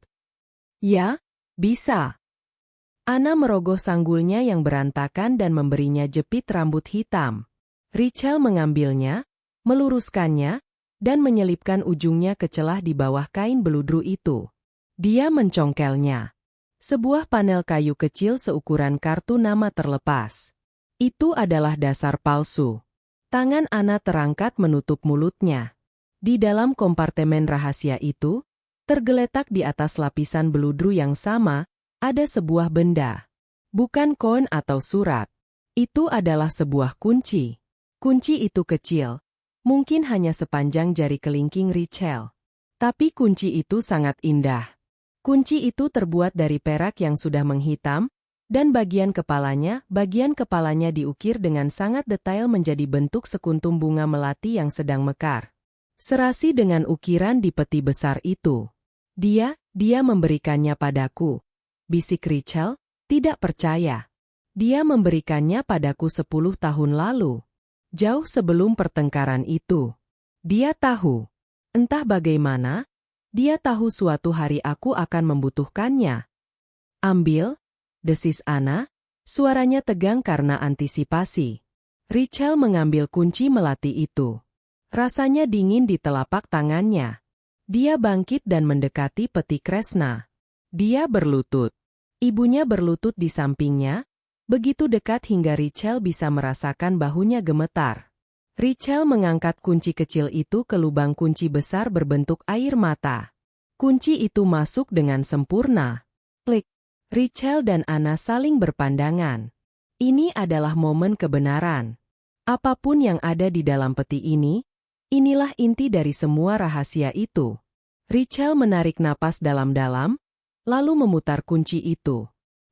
[SPEAKER 1] Ya, bisa. Ana merogoh sanggulnya yang berantakan dan memberinya jepit rambut hitam. Richel mengambilnya, meluruskannya, dan menyelipkan ujungnya ke celah di bawah kain beludru itu. Dia mencongkelnya. Sebuah panel kayu kecil seukuran kartu nama terlepas. Itu adalah dasar palsu. Tangan Ana terangkat menutup mulutnya. Di dalam kompartemen rahasia itu, tergeletak di atas lapisan beludru yang sama, ada sebuah benda. Bukan koin atau surat. Itu adalah sebuah kunci. Kunci itu kecil. Mungkin hanya sepanjang jari kelingking Richel. Tapi kunci itu sangat indah. Kunci itu terbuat dari perak yang sudah menghitam, dan bagian kepalanya diukir dengan sangat detail menjadi bentuk sekuntum bunga melati yang sedang mekar. Serasi dengan ukiran di peti besar itu. Dia memberikannya padaku. Bisik Richel, tidak percaya. Dia memberikannya padaku 10 tahun lalu. Jauh sebelum pertengkaran itu. Dia tahu. Entah bagaimana, Dia tahu suatu hari aku akan membutuhkannya. Ambil, desis Anna, suaranya tegang karena antisipasi. Richelle mengambil kunci melati itu. Rasanya dingin di telapak tangannya. Dia bangkit dan mendekati peti Kresna. Dia berlutut. Ibunya berlutut di sampingnya, begitu dekat hingga Richelle bisa merasakan bahunya gemetar. Richelle mengangkat kunci kecil itu ke lubang kunci besar berbentuk air mata. Kunci itu masuk dengan sempurna. Klik. Richelle dan Anna saling berpandangan. Ini adalah momen kebenaran. Apapun yang ada di dalam peti ini, inilah inti dari semua rahasia itu. Richelle menarik napas dalam-dalam, lalu memutar kunci itu.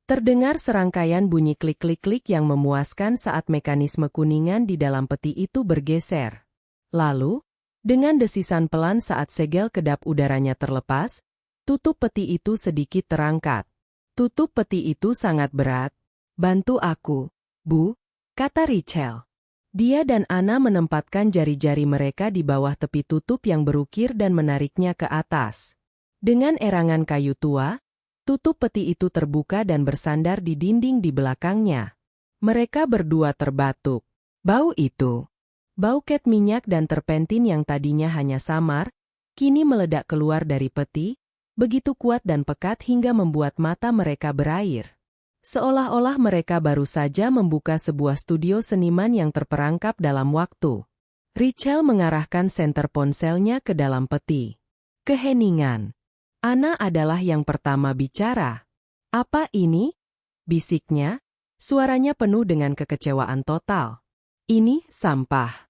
[SPEAKER 1] Terdengar serangkaian bunyi klik-klik-klik yang memuaskan saat mekanisme kuningan di dalam peti itu bergeser. Lalu, dengan desisan pelan saat segel kedap udaranya terlepas, tutup peti itu sedikit terangkat. Tutup peti itu sangat berat. Bantu aku, Bu, kata Richelle. Dia dan Anna menempatkan jari-jari mereka di bawah tepi tutup yang berukir dan menariknya ke atas. Dengan erangan kayu tua, tutup peti itu terbuka dan bersandar di dinding di belakangnya. Mereka berdua terbatuk. Bau itu, bau cat minyak dan terpentin yang tadinya hanya samar, kini meledak keluar dari peti, begitu kuat dan pekat hingga membuat mata mereka berair. Seolah-olah mereka baru saja membuka sebuah studio seniman yang terperangkap dalam waktu. Richelle mengarahkan senter ponselnya ke dalam peti. Keheningan. Anna adalah yang pertama bicara. Apa ini? Bisiknya, suaranya penuh dengan kekecewaan total. Ini sampah.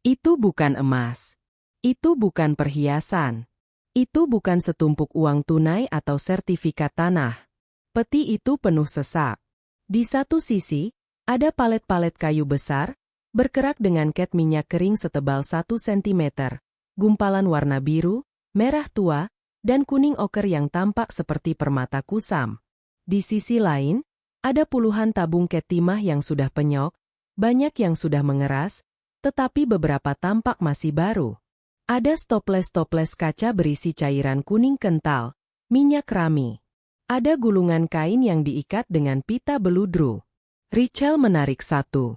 [SPEAKER 1] Itu bukan emas. Itu bukan perhiasan. Itu bukan setumpuk uang tunai atau sertifikat tanah. Peti itu penuh sesak. Di satu sisi, ada palet-palet kayu besar, berkerak dengan cat minyak kering setebal 1 cm, gumpalan warna biru, merah tua, dan kuning oker yang tampak seperti permata kusam. Di sisi lain, ada puluhan tabung cat timah yang sudah penyok, banyak yang sudah mengeras, tetapi beberapa tampak masih baru. Ada stoples-stoples kaca berisi cairan kuning kental, minyak rami. Ada gulungan kain yang diikat dengan pita beludru. Richelle menarik satu.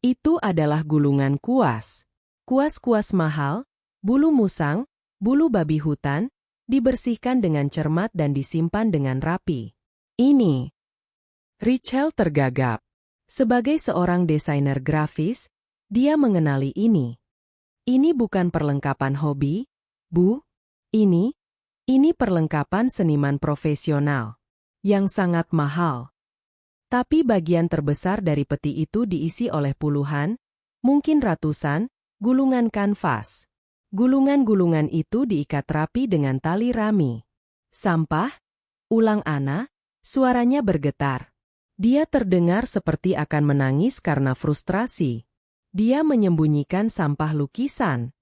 [SPEAKER 1] Itu adalah gulungan kuas. Kuas-kuas mahal, bulu musang, bulu babi hutan, dibersihkan dengan cermat dan disimpan dengan rapi. Ini. Richelle tergagap. Sebagai seorang desainer grafis, dia mengenali ini. Ini bukan perlengkapan hobi, Bu. Ini perlengkapan seniman profesional. Yang sangat mahal. Tapi bagian terbesar dari peti itu diisi oleh puluhan, mungkin ratusan, gulungan kanvas. Gulungan-gulungan itu diikat rapi dengan tali rami. Sampah? Ulang Anna, suaranya bergetar. Dia terdengar seperti akan menangis karena frustrasi. Dia menyembunyikan sampah lukisan.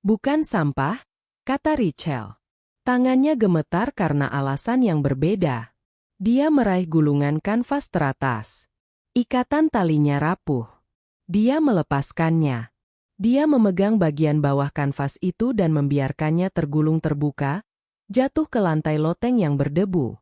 [SPEAKER 1] Bukan sampah, kata Richelle. Tangannya gemetar karena alasan yang berbeda. Dia meraih gulungan kanvas teratas. Ikatan talinya rapuh. Dia melepaskannya. Dia memegang bagian bawah kanvas itu dan membiarkannya tergulung terbuka, jatuh ke lantai loteng yang berdebu.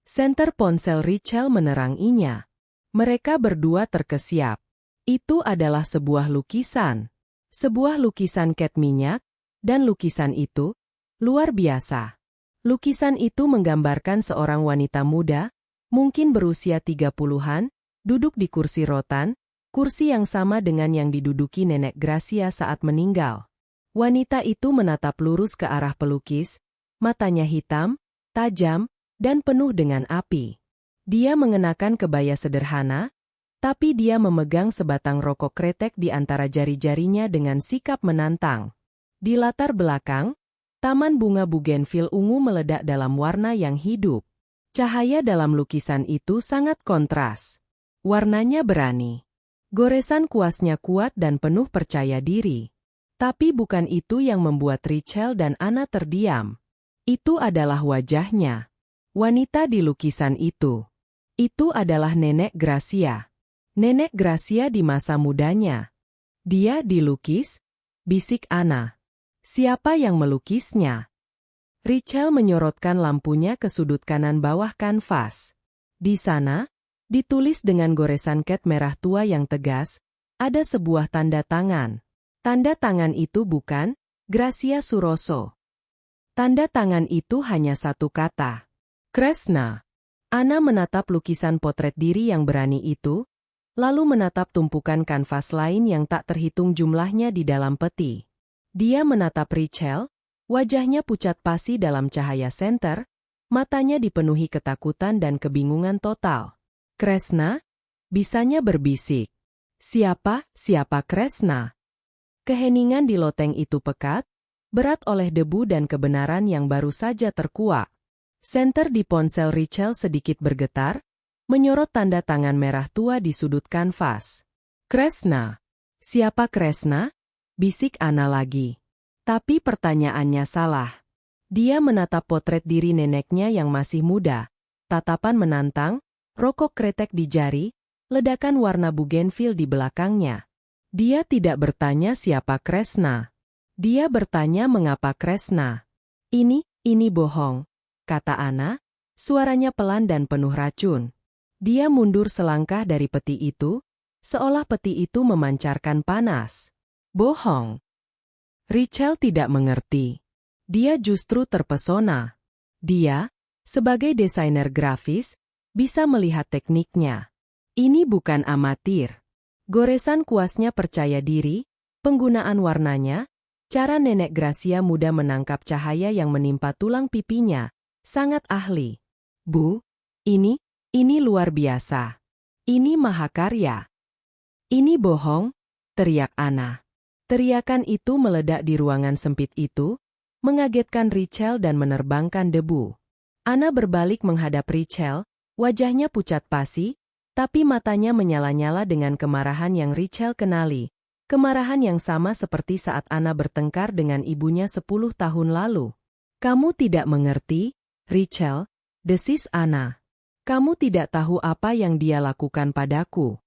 [SPEAKER 1] Senter ponsel Richelle meneranginya. Mereka berdua terkesiap. Itu adalah sebuah lukisan. Sebuah lukisan cat minyak, dan lukisan itu, luar biasa. Lukisan itu menggambarkan seorang wanita muda, mungkin berusia 30-an, duduk di kursi rotan, kursi yang sama dengan yang diduduki Nenek Gracia saat meninggal. Wanita itu menatap lurus ke arah pelukis, matanya hitam, tajam, dan penuh dengan api. Dia mengenakan kebaya sederhana, tapi dia memegang sebatang rokok kretek di antara jari-jarinya dengan sikap menantang. Di latar belakang, taman bunga bugenvil ungu meledak dalam warna yang hidup. Cahaya dalam lukisan itu sangat kontras. Warnanya berani. Goresan kuasnya kuat dan penuh percaya diri. Tapi bukan itu yang membuat Richelle dan Anna terdiam. Itu adalah wajahnya. Wanita di lukisan itu. Itu adalah Nenek Gracia. Nenek Gracia di masa mudanya. Dia dilukis? Bisik Anna. Siapa yang melukisnya? Richel menyorotkan lampunya ke sudut kanan bawah kanvas. Di sana, ditulis dengan goresan cat merah tua yang tegas, ada sebuah tanda tangan. Tanda tangan itu bukan Gracia Suroso. Tanda tangan itu hanya satu kata. Kresna. Ana menatap lukisan potret diri yang berani itu, lalu menatap tumpukan kanvas lain yang tak terhitung jumlahnya di dalam peti. Dia menatap Richel, wajahnya pucat pasi dalam cahaya senter, matanya dipenuhi ketakutan dan kebingungan total. Kresna? Bisanya berbisik. Siapa Kresna? Keheningan di loteng itu pekat, berat oleh debu dan kebenaran yang baru saja terkuak. Senter di ponsel Richel sedikit bergetar, menyorot tanda tangan merah tua di sudut kanvas. Kresna? Siapa Kresna? Bisik Ana lagi. Tapi pertanyaannya salah. Dia menatap potret diri neneknya yang masih muda, tatapan menantang, rokok kretek di jari, ledakan warna bugenvil di belakangnya. Dia tidak bertanya siapa Kresna. Dia bertanya mengapa Kresna. Ini bohong, kata Ana, suaranya pelan dan penuh racun. Dia mundur selangkah dari peti itu, seolah peti itu memancarkan panas. Bohong. Richel tidak mengerti. Dia justru terpesona. Dia, sebagai desainer grafis, bisa melihat tekniknya. Ini bukan amatir. Goresan kuasnya percaya diri, penggunaan warnanya, cara nenek Gracia muda menangkap cahaya yang menimpa tulang pipinya, sangat ahli. Bu, ini luar biasa. Ini mahakarya. Ini bohong, teriak Ana. Teriakan itu meledak di ruangan sempit itu, mengagetkan Richel dan menerbangkan debu. Ana berbalik menghadap Richel, wajahnya pucat pasi, tapi matanya menyala-nyala dengan kemarahan yang Richel kenali. Kemarahan yang sama seperti saat Ana bertengkar dengan ibunya 10 tahun lalu. Kamu tidak mengerti, Richel, desis Ana. Kamu tidak tahu apa yang dia lakukan padaku.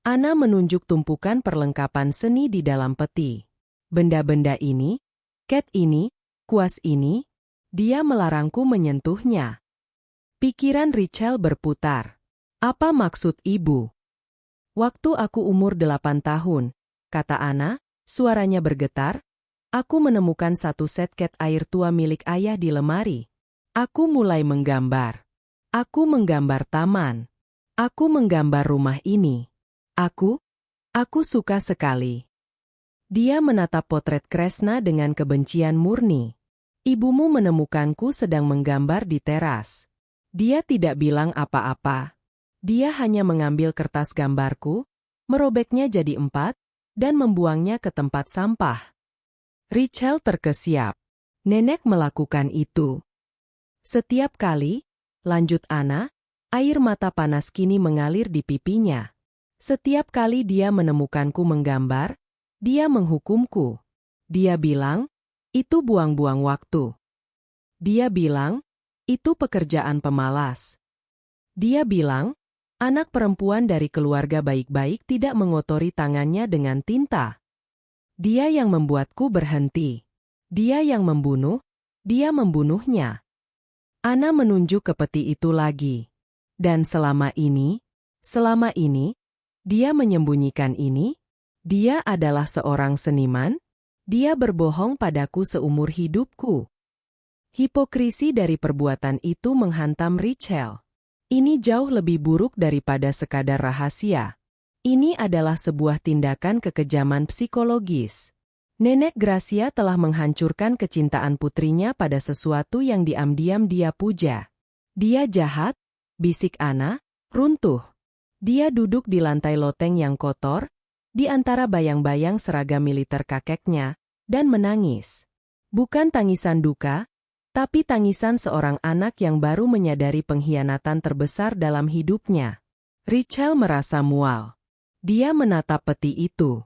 [SPEAKER 1] Ana menunjuk tumpukan perlengkapan seni di dalam peti. Benda-benda ini, cat ini, kuas ini, dia melarangku menyentuhnya. Pikiran Richel berputar. Apa maksud ibu? Waktu aku umur 8 tahun, kata Ana, suaranya bergetar, aku menemukan satu set cat air tua milik ayah di lemari. Aku mulai menggambar. Aku menggambar taman. Aku menggambar rumah ini. Aku suka sekali. Dia menatap potret Kresna dengan kebencian murni. Ibumu menemukanku sedang menggambar di teras. Dia tidak bilang apa-apa. Dia hanya mengambil kertas gambarku, merobeknya jadi 4, dan membuangnya ke tempat sampah. Richel terkesiap. Nenek melakukan itu. Setiap kali, lanjut Ana, air mata panas kini mengalir di pipinya. Setiap kali dia menemukanku menggambar, dia menghukumku. Dia bilang, itu buang-buang waktu. Dia bilang, itu pekerjaan pemalas. Dia bilang, anak perempuan dari keluarga baik-baik tidak mengotori tangannya dengan tinta. Dia yang membuatku berhenti. Dia yang membunuh, dia membunuhnya. Ana menunjuk ke peti itu lagi. Dan selama ini, dia menyembunyikan ini. Dia adalah seorang seniman. Dia berbohong padaku seumur hidupku. Hipokrisi dari perbuatan itu menghantam Richel. Ini jauh lebih buruk daripada sekadar rahasia. Ini adalah sebuah tindakan kekejaman psikologis. Nenek Gracia telah menghancurkan kecintaan putrinya pada sesuatu yang diam-diam dia puja. Dia jahat, bisik Ana, runtuh. Dia duduk di lantai loteng yang kotor, di antara bayang-bayang seragam militer kakeknya, dan menangis. Bukan tangisan duka, tapi tangisan seorang anak yang baru menyadari pengkhianatan terbesar dalam hidupnya. Richel merasa mual. Dia menatap peti itu.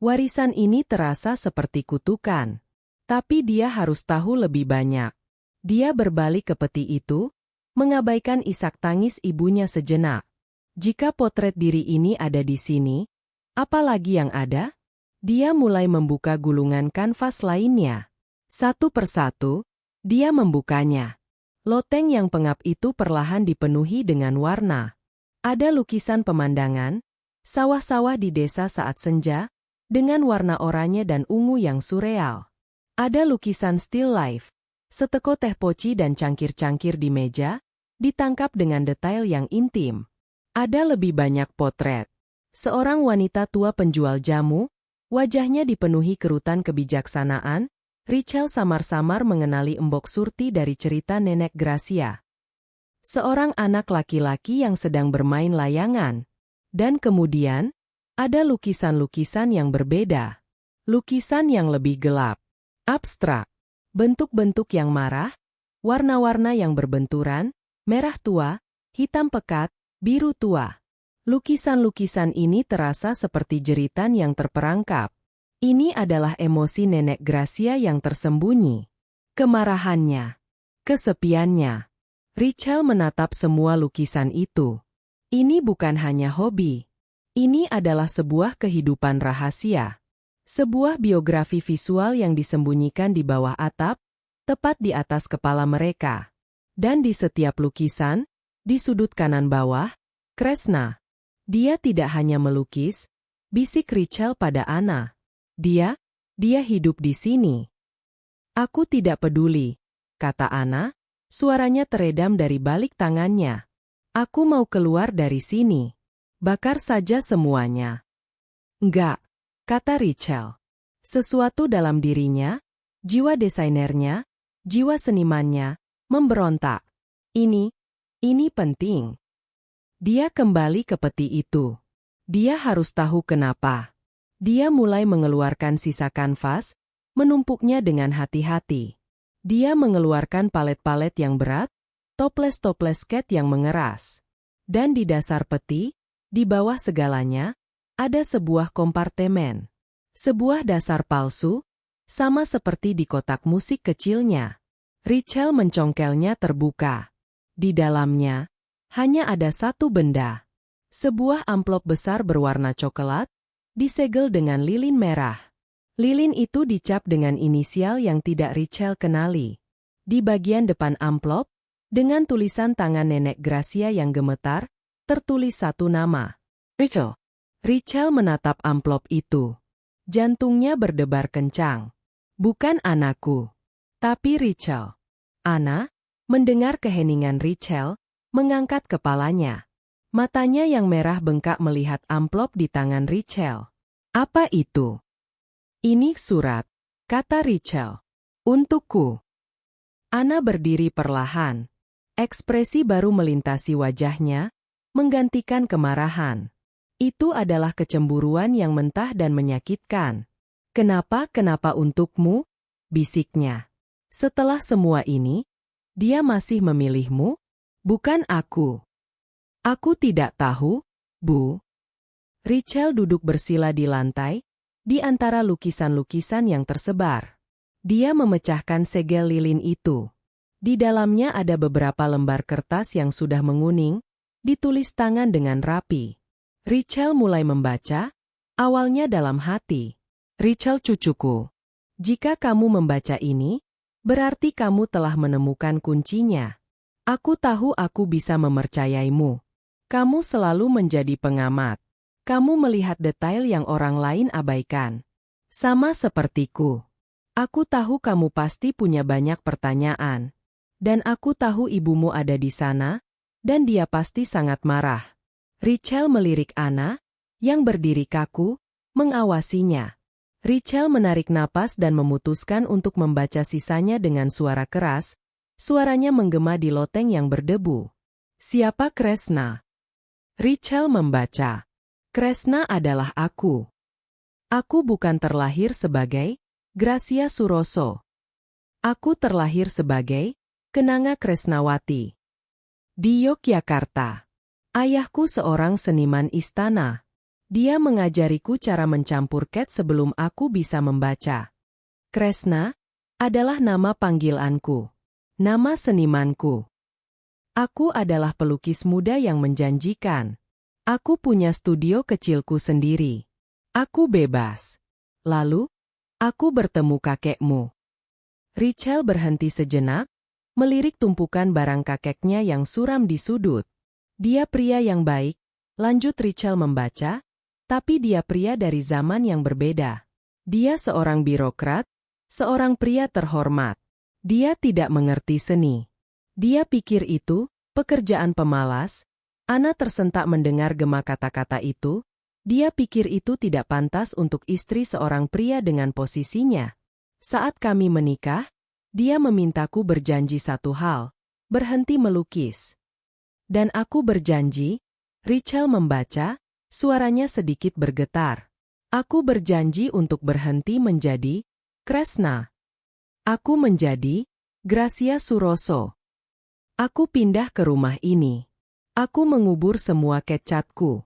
[SPEAKER 1] Warisan ini terasa seperti kutukan. Tapi dia harus tahu lebih banyak. Dia berbalik ke peti itu, mengabaikan isak tangis ibunya sejenak. Jika potret diri ini ada di sini, apa lagi yang ada? Dia mulai membuka gulungan kanvas lainnya. Satu persatu, Dia membukanya. Loteng yang pengap itu perlahan dipenuhi dengan warna. Ada lukisan pemandangan, sawah-sawah di desa saat senja, dengan warna oranye dan ungu yang surreal. Ada lukisan still life, seteko teh poci dan cangkir-cangkir di meja, ditangkap dengan detail yang intim. Ada lebih banyak potret. Seorang wanita tua penjual jamu, wajahnya dipenuhi kerutan kebijaksanaan. Richel samar-samar mengenali Embok Surti dari cerita Nenek Gracia. Seorang anak laki-laki yang sedang bermain layangan. Dan kemudian, ada lukisan-lukisan yang berbeda. Lukisan yang lebih gelap, abstrak, bentuk-bentuk yang marah, warna-warna yang berbenturan, merah tua, hitam pekat, biru tua. Lukisan-lukisan ini terasa seperti jeritan yang terperangkap. Ini adalah emosi Nenek Gracia yang tersembunyi. Kemarahannya, kesepiannya. Richel menatap semua lukisan itu. Ini bukan hanya hobi. Ini adalah sebuah kehidupan rahasia. Sebuah biografi visual yang disembunyikan di bawah atap, tepat di atas kepala mereka. Dan di setiap lukisan, di sudut kanan bawah, Kresna. Dia tidak hanya melukis, bisik Richel pada Anna. Dia hidup di sini. Aku tidak peduli, kata Anna, suaranya teredam dari balik tangannya. Aku mau keluar dari sini. Bakar saja semuanya. Enggak, kata Richel. Sesuatu dalam dirinya, jiwa desainernya, jiwa senimannya, memberontak. Ini penting. Dia kembali ke peti itu. Dia harus tahu kenapa. Dia mulai mengeluarkan sisa kanvas, menumpuknya dengan hati-hati. Dia mengeluarkan palet-palet yang berat, toples-toples cat yang mengeras. Dan di dasar peti, di bawah segalanya, ada sebuah kompartemen. Sebuah dasar palsu, sama seperti di kotak musik kecilnya. Richel mencongkelnya terbuka. Di dalamnya, hanya ada satu benda. Sebuah amplop besar berwarna coklat, disegel dengan lilin merah. Lilin itu dicap dengan inisial yang tidak Richel kenali. Di bagian depan amplop, dengan tulisan tangan Nenek Gracia yang gemetar, tertulis satu nama. Richel. Richel menatap amplop itu. Jantungnya berdebar kencang. Bukan anakku. Tapi Richel. Anna, mendengar keheningan Richel, mengangkat kepalanya. Matanya yang merah bengkak melihat amplop di tangan Richel. Apa itu? Ini surat, kata Richel. Untukku. Anna berdiri perlahan. Ekspresi baru melintasi wajahnya, menggantikan kemarahan. Itu adalah kecemburuan yang mentah dan menyakitkan. Kenapa untukmu? Bisiknya. Setelah semua ini, dia masih memilihmu? Bukan aku. Aku tidak tahu, Bu. Richel duduk bersila di lantai, di antara lukisan-lukisan yang tersebar. Dia memecahkan segel lilin itu. Di dalamnya ada beberapa lembar kertas yang sudah menguning, ditulis tangan dengan rapi. Richel mulai membaca, awalnya dalam hati. Richel cucuku, jika kamu membaca ini, berarti kamu telah menemukan kuncinya. Aku tahu aku bisa mempercayaimu. Kamu selalu menjadi pengamat. Kamu melihat detail yang orang lain abaikan. Sama sepertiku. Aku tahu kamu pasti punya banyak pertanyaan. Dan aku tahu ibumu ada di sana, dan dia pasti sangat marah. Richel melirik Anna, yang berdiri kaku, mengawasinya. Richel menarik napas dan memutuskan untuk membaca sisanya dengan suara keras. Suaranya menggema di loteng yang berdebu. Siapa Kresna? Richel membaca. Kresna adalah aku. Aku bukan terlahir sebagai Gracia Suroso. Aku terlahir sebagai Kenanga Kresnawati. Di Yogyakarta. Ayahku seorang seniman istana. Dia mengajariku cara mencampur cat sebelum aku bisa membaca. Kresna adalah nama panggilanku. Nama senimanku. Aku adalah pelukis muda yang menjanjikan. Aku punya studio kecilku sendiri. Aku bebas. Lalu, aku bertemu kakekmu. Richel berhenti sejenak, melirik tumpukan barang kakeknya yang suram di sudut. Dia pria yang baik, lanjut Richel membaca, tapi dia pria dari zaman yang berbeda. Dia seorang birokrat, seorang pria terhormat. Dia tidak mengerti seni. Dia pikir itu pekerjaan pemalas. Ana tersentak mendengar gema kata-kata itu. Dia pikir itu tidak pantas untuk istri seorang pria dengan posisinya. Saat kami menikah, dia memintaku berjanji satu hal, berhenti melukis. Dan aku berjanji, Richel membaca, suaranya sedikit bergetar. Aku berjanji untuk berhenti menjadi Kresna. Aku menjadi Gracia Suroso. Aku pindah ke rumah ini. Aku mengubur semua kecatku.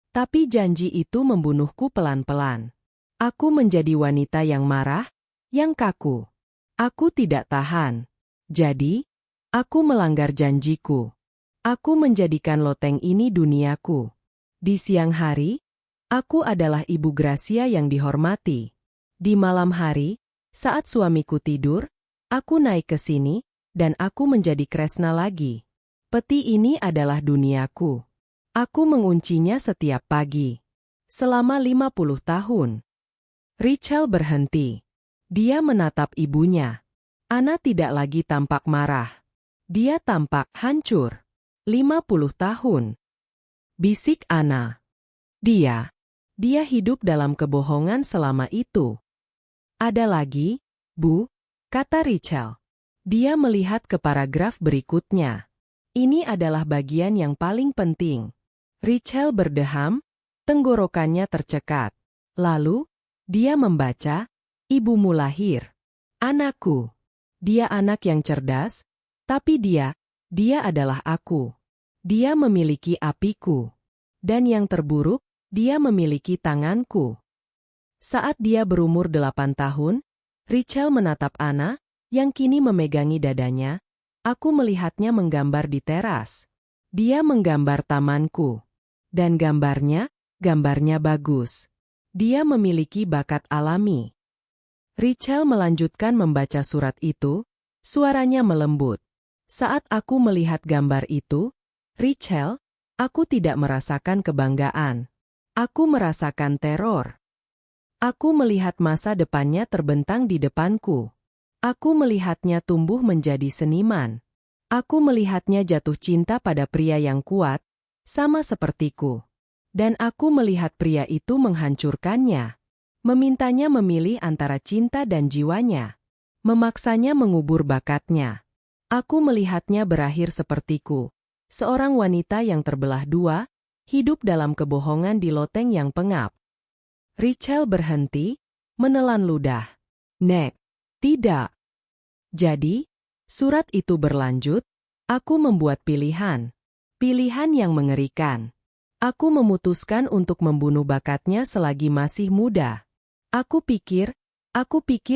[SPEAKER 1] Tapi janji itu membunuhku pelan-pelan. Aku menjadi wanita yang marah, yang kaku. Aku tidak tahan. Jadi, aku melanggar janjiku. Aku menjadikan loteng ini duniaku. Di siang hari, aku adalah Ibu Gracia yang dihormati. Di malam hari, saat suamiku tidur, aku naik ke sini, dan aku menjadi Kresna lagi. Peti ini adalah duniaku. Aku menguncinya setiap pagi. Selama 50 tahun. Richel berhenti. Dia menatap ibunya. Ana tidak lagi tampak marah. Dia tampak hancur. 50 tahun. Bisik Ana. Dia hidup dalam kebohongan selama itu. Ada lagi, Bu, kata Richel. Dia melihat ke paragraf berikutnya. Ini adalah bagian yang paling penting. Richel berdeham, tenggorokannya tercekat. Lalu, dia membaca, ibumu lahir. Anakku. Dia anak yang cerdas, tapi dia adalah aku. Dia memiliki apiku. Dan yang terburuk, dia memiliki tanganku. Saat dia berumur 8 tahun, Richel menatap Ana, yang kini memegangi dadanya. Aku melihatnya menggambar di teras. Dia menggambar tamanku. Dan gambarnya bagus. Dia memiliki bakat alami. Richel melanjutkan membaca surat itu, suaranya melembut. Saat aku melihat gambar itu, Richel, aku tidak merasakan kebanggaan. Aku merasakan teror. Aku melihat masa depannya terbentang di depanku. Aku melihatnya tumbuh menjadi seniman. Aku melihatnya jatuh cinta pada pria yang kuat, sama sepertiku. Dan aku melihat pria itu menghancurkannya. Memintanya memilih antara cinta dan jiwanya. Memaksanya mengubur bakatnya. Aku melihatnya berakhir sepertiku. Seorang wanita yang terbelah dua, hidup dalam kebohongan di loteng yang pengap. Richel berhenti, menelan ludah. Nek, tidak. Jadi, surat itu berlanjut, aku membuat pilihan. Pilihan yang mengerikan. Aku memutuskan untuk membunuh bakatnya selagi masih muda. Aku pikir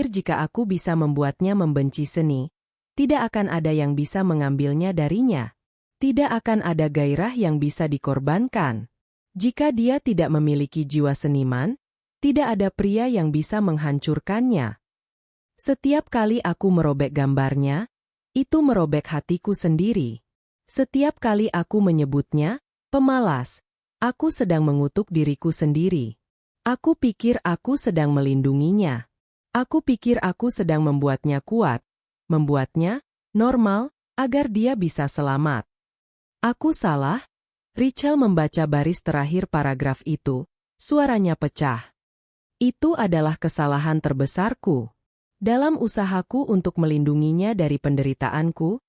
[SPEAKER 1] jika aku bisa membuatnya membenci seni, tidak akan ada yang bisa mengambilnya darinya. Tidak akan ada gairah yang bisa dikorbankan. Jika dia tidak memiliki jiwa seniman, tidak ada pria yang bisa menghancurkannya. Setiap kali aku merobek gambarnya, itu merobek hatiku sendiri. Setiap kali aku menyebutnya, pemalas, aku sedang mengutuk diriku sendiri. Aku pikir aku sedang melindunginya. Aku pikir aku sedang membuatnya kuat, membuatnya normal, agar dia bisa selamat. Aku salah? Richel membaca baris terakhir paragraf itu, suaranya pecah. Itu adalah kesalahan terbesarku. Dalam usahaku untuk melindunginya dari penderitaanku,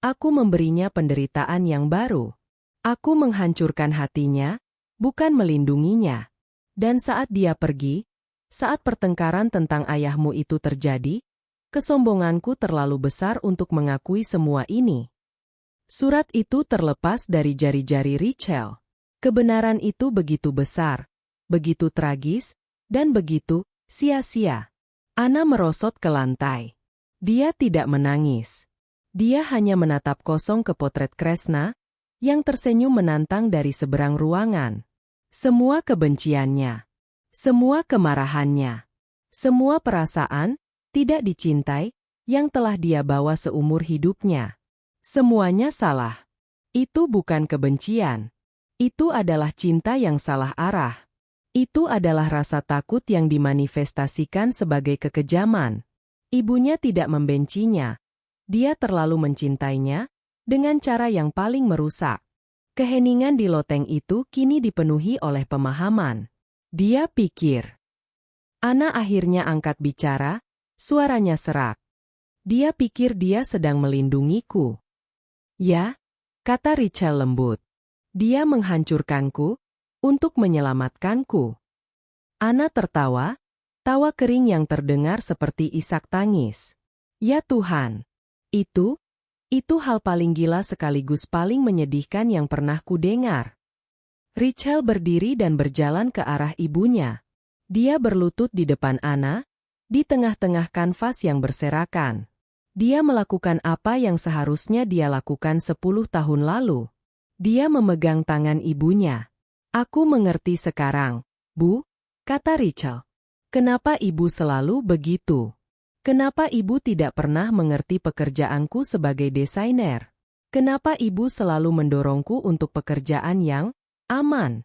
[SPEAKER 1] aku memberinya penderitaan yang baru. Aku menghancurkan hatinya, bukan melindunginya. Dan saat dia pergi, saat pertengkaran tentang ayahmu itu terjadi, kesombonganku terlalu besar untuk mengakui semua ini. Surat itu terlepas dari jari-jari Richel. Kebenaran itu begitu besar, begitu tragis, dan begitu sia-sia. Ana merosot ke lantai. Dia tidak menangis. Dia hanya menatap kosong ke potret Kresna, yang tersenyum menantang dari seberang ruangan. Semua kebenciannya, semua kemarahannya, semua perasaan, tidak dicintai, yang telah dia bawa seumur hidupnya. Semuanya salah. Itu bukan kebencian. Itu adalah cinta yang salah arah. Itu adalah rasa takut yang dimanifestasikan sebagai kekejaman. Ibunya tidak membencinya. Dia terlalu mencintainya dengan cara yang paling merusak. Keheningan di loteng itu kini dipenuhi oleh pemahaman. Dia pikir. Ana akhirnya angkat bicara, suaranya serak. Dia pikir dia sedang melindungiku. Ya, kata Richel lembut. Dia menghancurkanku untuk menyelamatkanku. Ana tertawa, tawa kering yang terdengar seperti isak tangis. Ya Tuhan, itu hal paling gila sekaligus paling menyedihkan yang pernah kudengar. Richel berdiri dan berjalan ke arah ibunya. Dia berlutut di depan Ana, di tengah-tengah kanvas yang berserakan. Dia melakukan apa yang seharusnya dia lakukan 10 tahun lalu. Dia memegang tangan ibunya. Aku mengerti sekarang, Bu, kata Richel. Kenapa ibu selalu begitu? Kenapa ibu tidak pernah mengerti pekerjaanku sebagai desainer? Kenapa ibu selalu mendorongku untuk pekerjaan yang aman?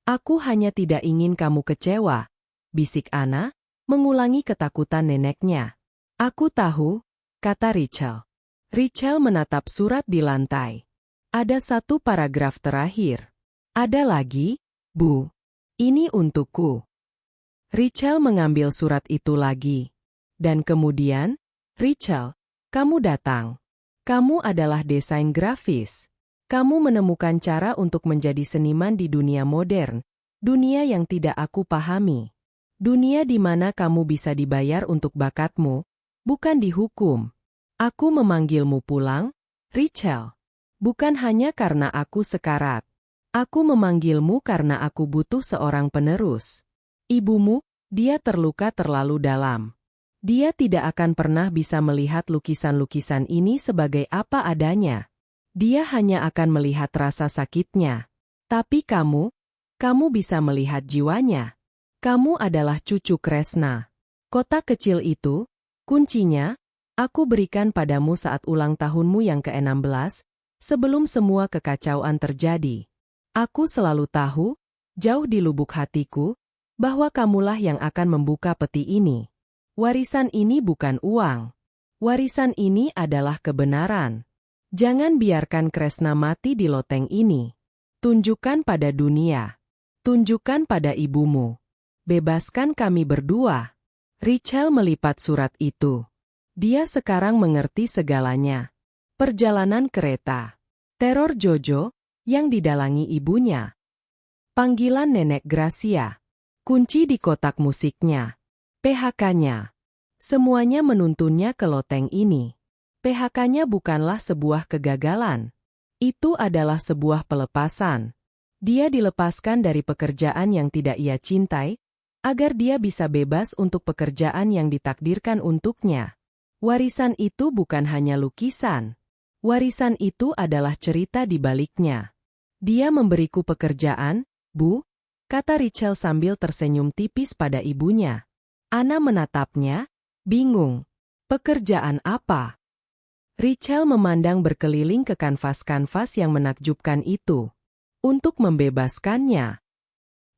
[SPEAKER 1] Aku hanya tidak ingin kamu kecewa, bisik Ana, mengulangi ketakutan neneknya. Aku tahu, kata Richel. Richel menatap surat di lantai. Ada satu paragraf terakhir. Ada lagi, Bu. Ini untukku. Richel mengambil surat itu lagi. Dan kemudian, Richel, kamu datang. Kamu adalah desain grafis. Kamu menemukan cara untuk menjadi seniman di dunia modern, dunia yang tidak aku pahami. Dunia di mana kamu bisa dibayar untuk bakatmu, bukan dihukum. Aku memanggilmu pulang, Richel. Bukan hanya karena aku sekarat. Aku memanggilmu karena aku butuh seorang penerus. Ibumu, dia terluka terlalu dalam. Dia tidak akan pernah bisa melihat lukisan-lukisan ini sebagai apa adanya. Dia hanya akan melihat rasa sakitnya. Tapi kamu bisa melihat jiwanya. Kamu adalah cucu Kresna. Kotak kecil itu, kuncinya, aku berikan padamu saat ulang tahunmu yang ke-16, sebelum semua kekacauan terjadi. Aku selalu tahu, jauh di lubuk hatiku, bahwa kamulah yang akan membuka peti ini. Warisan ini bukan uang. Warisan ini adalah kebenaran. Jangan biarkan Kresna mati di loteng ini. Tunjukkan pada dunia. Tunjukkan pada ibumu. Bebaskan kami berdua. Richel melipat surat itu. Dia sekarang mengerti segalanya. Perjalanan kereta. Teror Jojo yang didalangi ibunya. Panggilan Nenek Gracia. Kunci di kotak musiknya. PHK-nya. Semuanya menuntunnya ke loteng ini. PHK-nya bukanlah sebuah kegagalan. Itu adalah sebuah pelepasan. Dia dilepaskan dari pekerjaan yang tidak ia cintai, agar dia bisa bebas untuk pekerjaan yang ditakdirkan untuknya. Warisan itu bukan hanya lukisan. Warisan itu adalah cerita di baliknya. Dia memberiku pekerjaan, Bu, kata Richel sambil tersenyum tipis pada ibunya. Ana menatapnya, bingung. Pekerjaan apa? Richel memandang berkeliling ke kanvas-kanvas yang menakjubkan itu. Untuk membebaskannya.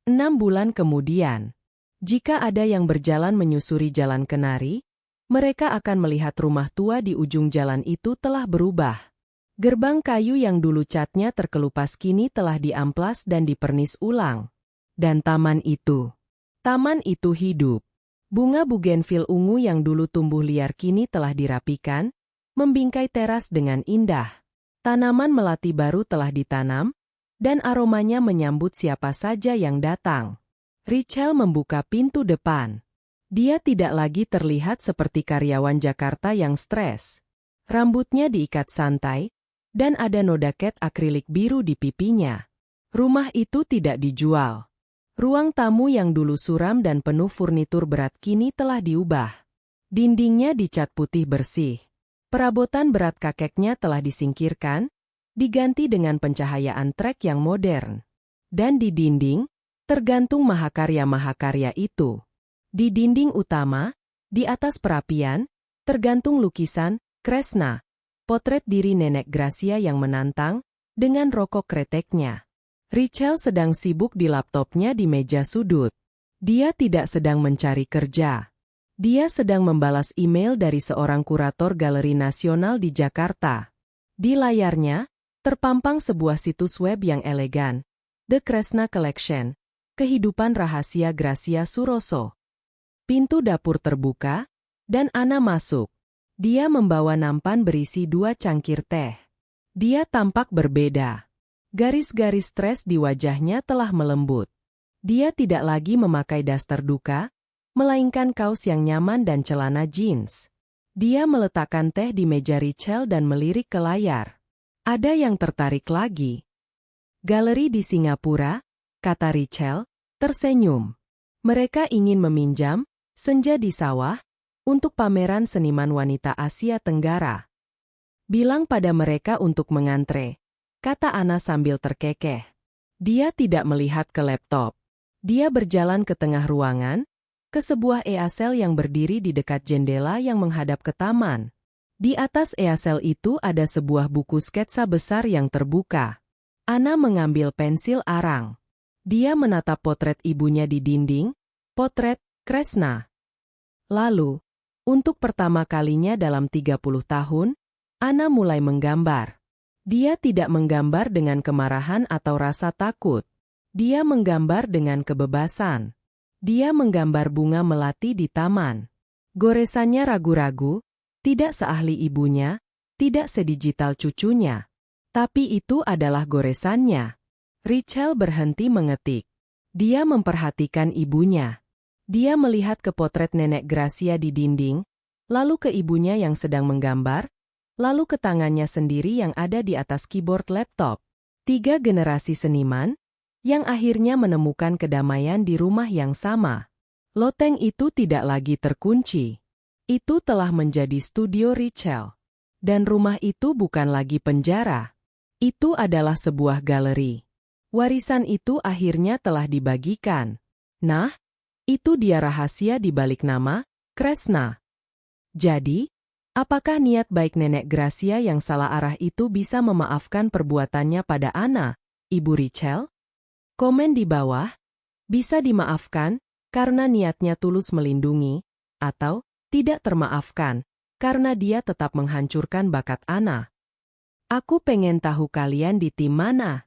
[SPEAKER 1] 6 bulan kemudian. Jika ada yang berjalan menyusuri jalan Kenari, mereka akan melihat rumah tua di ujung jalan itu telah berubah. Gerbang kayu yang dulu catnya terkelupas kini telah diamplas dan dipernis ulang. Dan taman itu hidup. Bunga bugenvil ungu yang dulu tumbuh liar kini telah dirapikan, membingkai teras dengan indah. Tanaman melati baru telah ditanam, dan aromanya menyambut siapa saja yang datang. Richel membuka pintu depan. Dia tidak lagi terlihat seperti karyawan Jakarta yang stres. Rambutnya diikat santai, dan ada noda cat akrilik biru di pipinya. Rumah itu tidak dijual. Ruang tamu yang dulu suram dan penuh furnitur berat kini telah diubah. Dindingnya dicat putih bersih. Perabotan berat kakeknya telah disingkirkan, diganti dengan pencahayaan trek yang modern. Dan di dinding, tergantung mahakarya-mahakarya itu. Di dinding utama, di atas perapian, Tergantung lukisan, Kresna. Potret diri Nenek Gracia yang menantang, dengan rokok kreteknya. Richelle sedang sibuk di laptopnya di meja sudut. Dia tidak sedang mencari kerja. Dia sedang membalas email dari seorang kurator Galeri Nasional di Jakarta. Di layarnya, terpampang sebuah situs web yang elegan. The Kresna Collection. Kehidupan rahasia Gracia Suroso. Pintu dapur terbuka, dan Ana masuk. Dia membawa nampan berisi 2 cangkir teh. Dia tampak berbeda. Garis-garis stres di wajahnya telah melembut. Dia tidak lagi memakai daster duka, melainkan kaos yang nyaman dan celana jeans. Dia meletakkan teh di meja Richelle dan melirik ke layar. Ada yang tertarik lagi. Galeri di Singapura, kata Richelle, tersenyum. Mereka ingin meminjam Senja di Sawah untuk pameran seniman wanita Asia Tenggara. Bilang pada mereka untuk mengantre, kata Ana sambil terkekeh. Dia tidak melihat ke laptop. Dia berjalan ke tengah ruangan, ke sebuah easel yang berdiri di dekat jendela yang menghadap ke taman. Di atas easel itu ada sebuah buku sketsa besar yang terbuka. Ana mengambil pensil arang. Dia menatap potret ibunya di dinding, potret Kresna. Lalu, untuk pertama kalinya dalam 30 tahun, Ana mulai menggambar. Dia tidak menggambar dengan kemarahan atau rasa takut. Dia menggambar dengan kebebasan. Dia menggambar bunga melati di taman. Goresannya ragu-ragu, tidak seahli ibunya, tidak sedigital cucunya. Tapi itu adalah goresannya. Richelle berhenti mengetik. Dia memperhatikan ibunya. Dia melihat ke potret Nenek Gracia di dinding, lalu ke ibunya yang sedang menggambar, lalu ke tangannya sendiri yang ada di atas keyboard laptop. 3 generasi seniman, yang akhirnya menemukan kedamaian di rumah yang sama. Loteng itu tidak lagi terkunci. Itu telah menjadi studio Richelle. Dan rumah itu bukan lagi penjara. Itu adalah sebuah galeri. Warisan itu akhirnya telah dibagikan. Nah, itu dia rahasia di balik nama Kresna. Jadi, apakah niat baik Nenek Gracia yang salah arah itu bisa memaafkan perbuatannya pada Ana, Ibu Richelle? Komen di bawah, bisa dimaafkan karena niatnya tulus melindungi, atau tidak termaafkan karena dia tetap menghancurkan bakat Ana. Aku pengen tahu kalian di tim mana.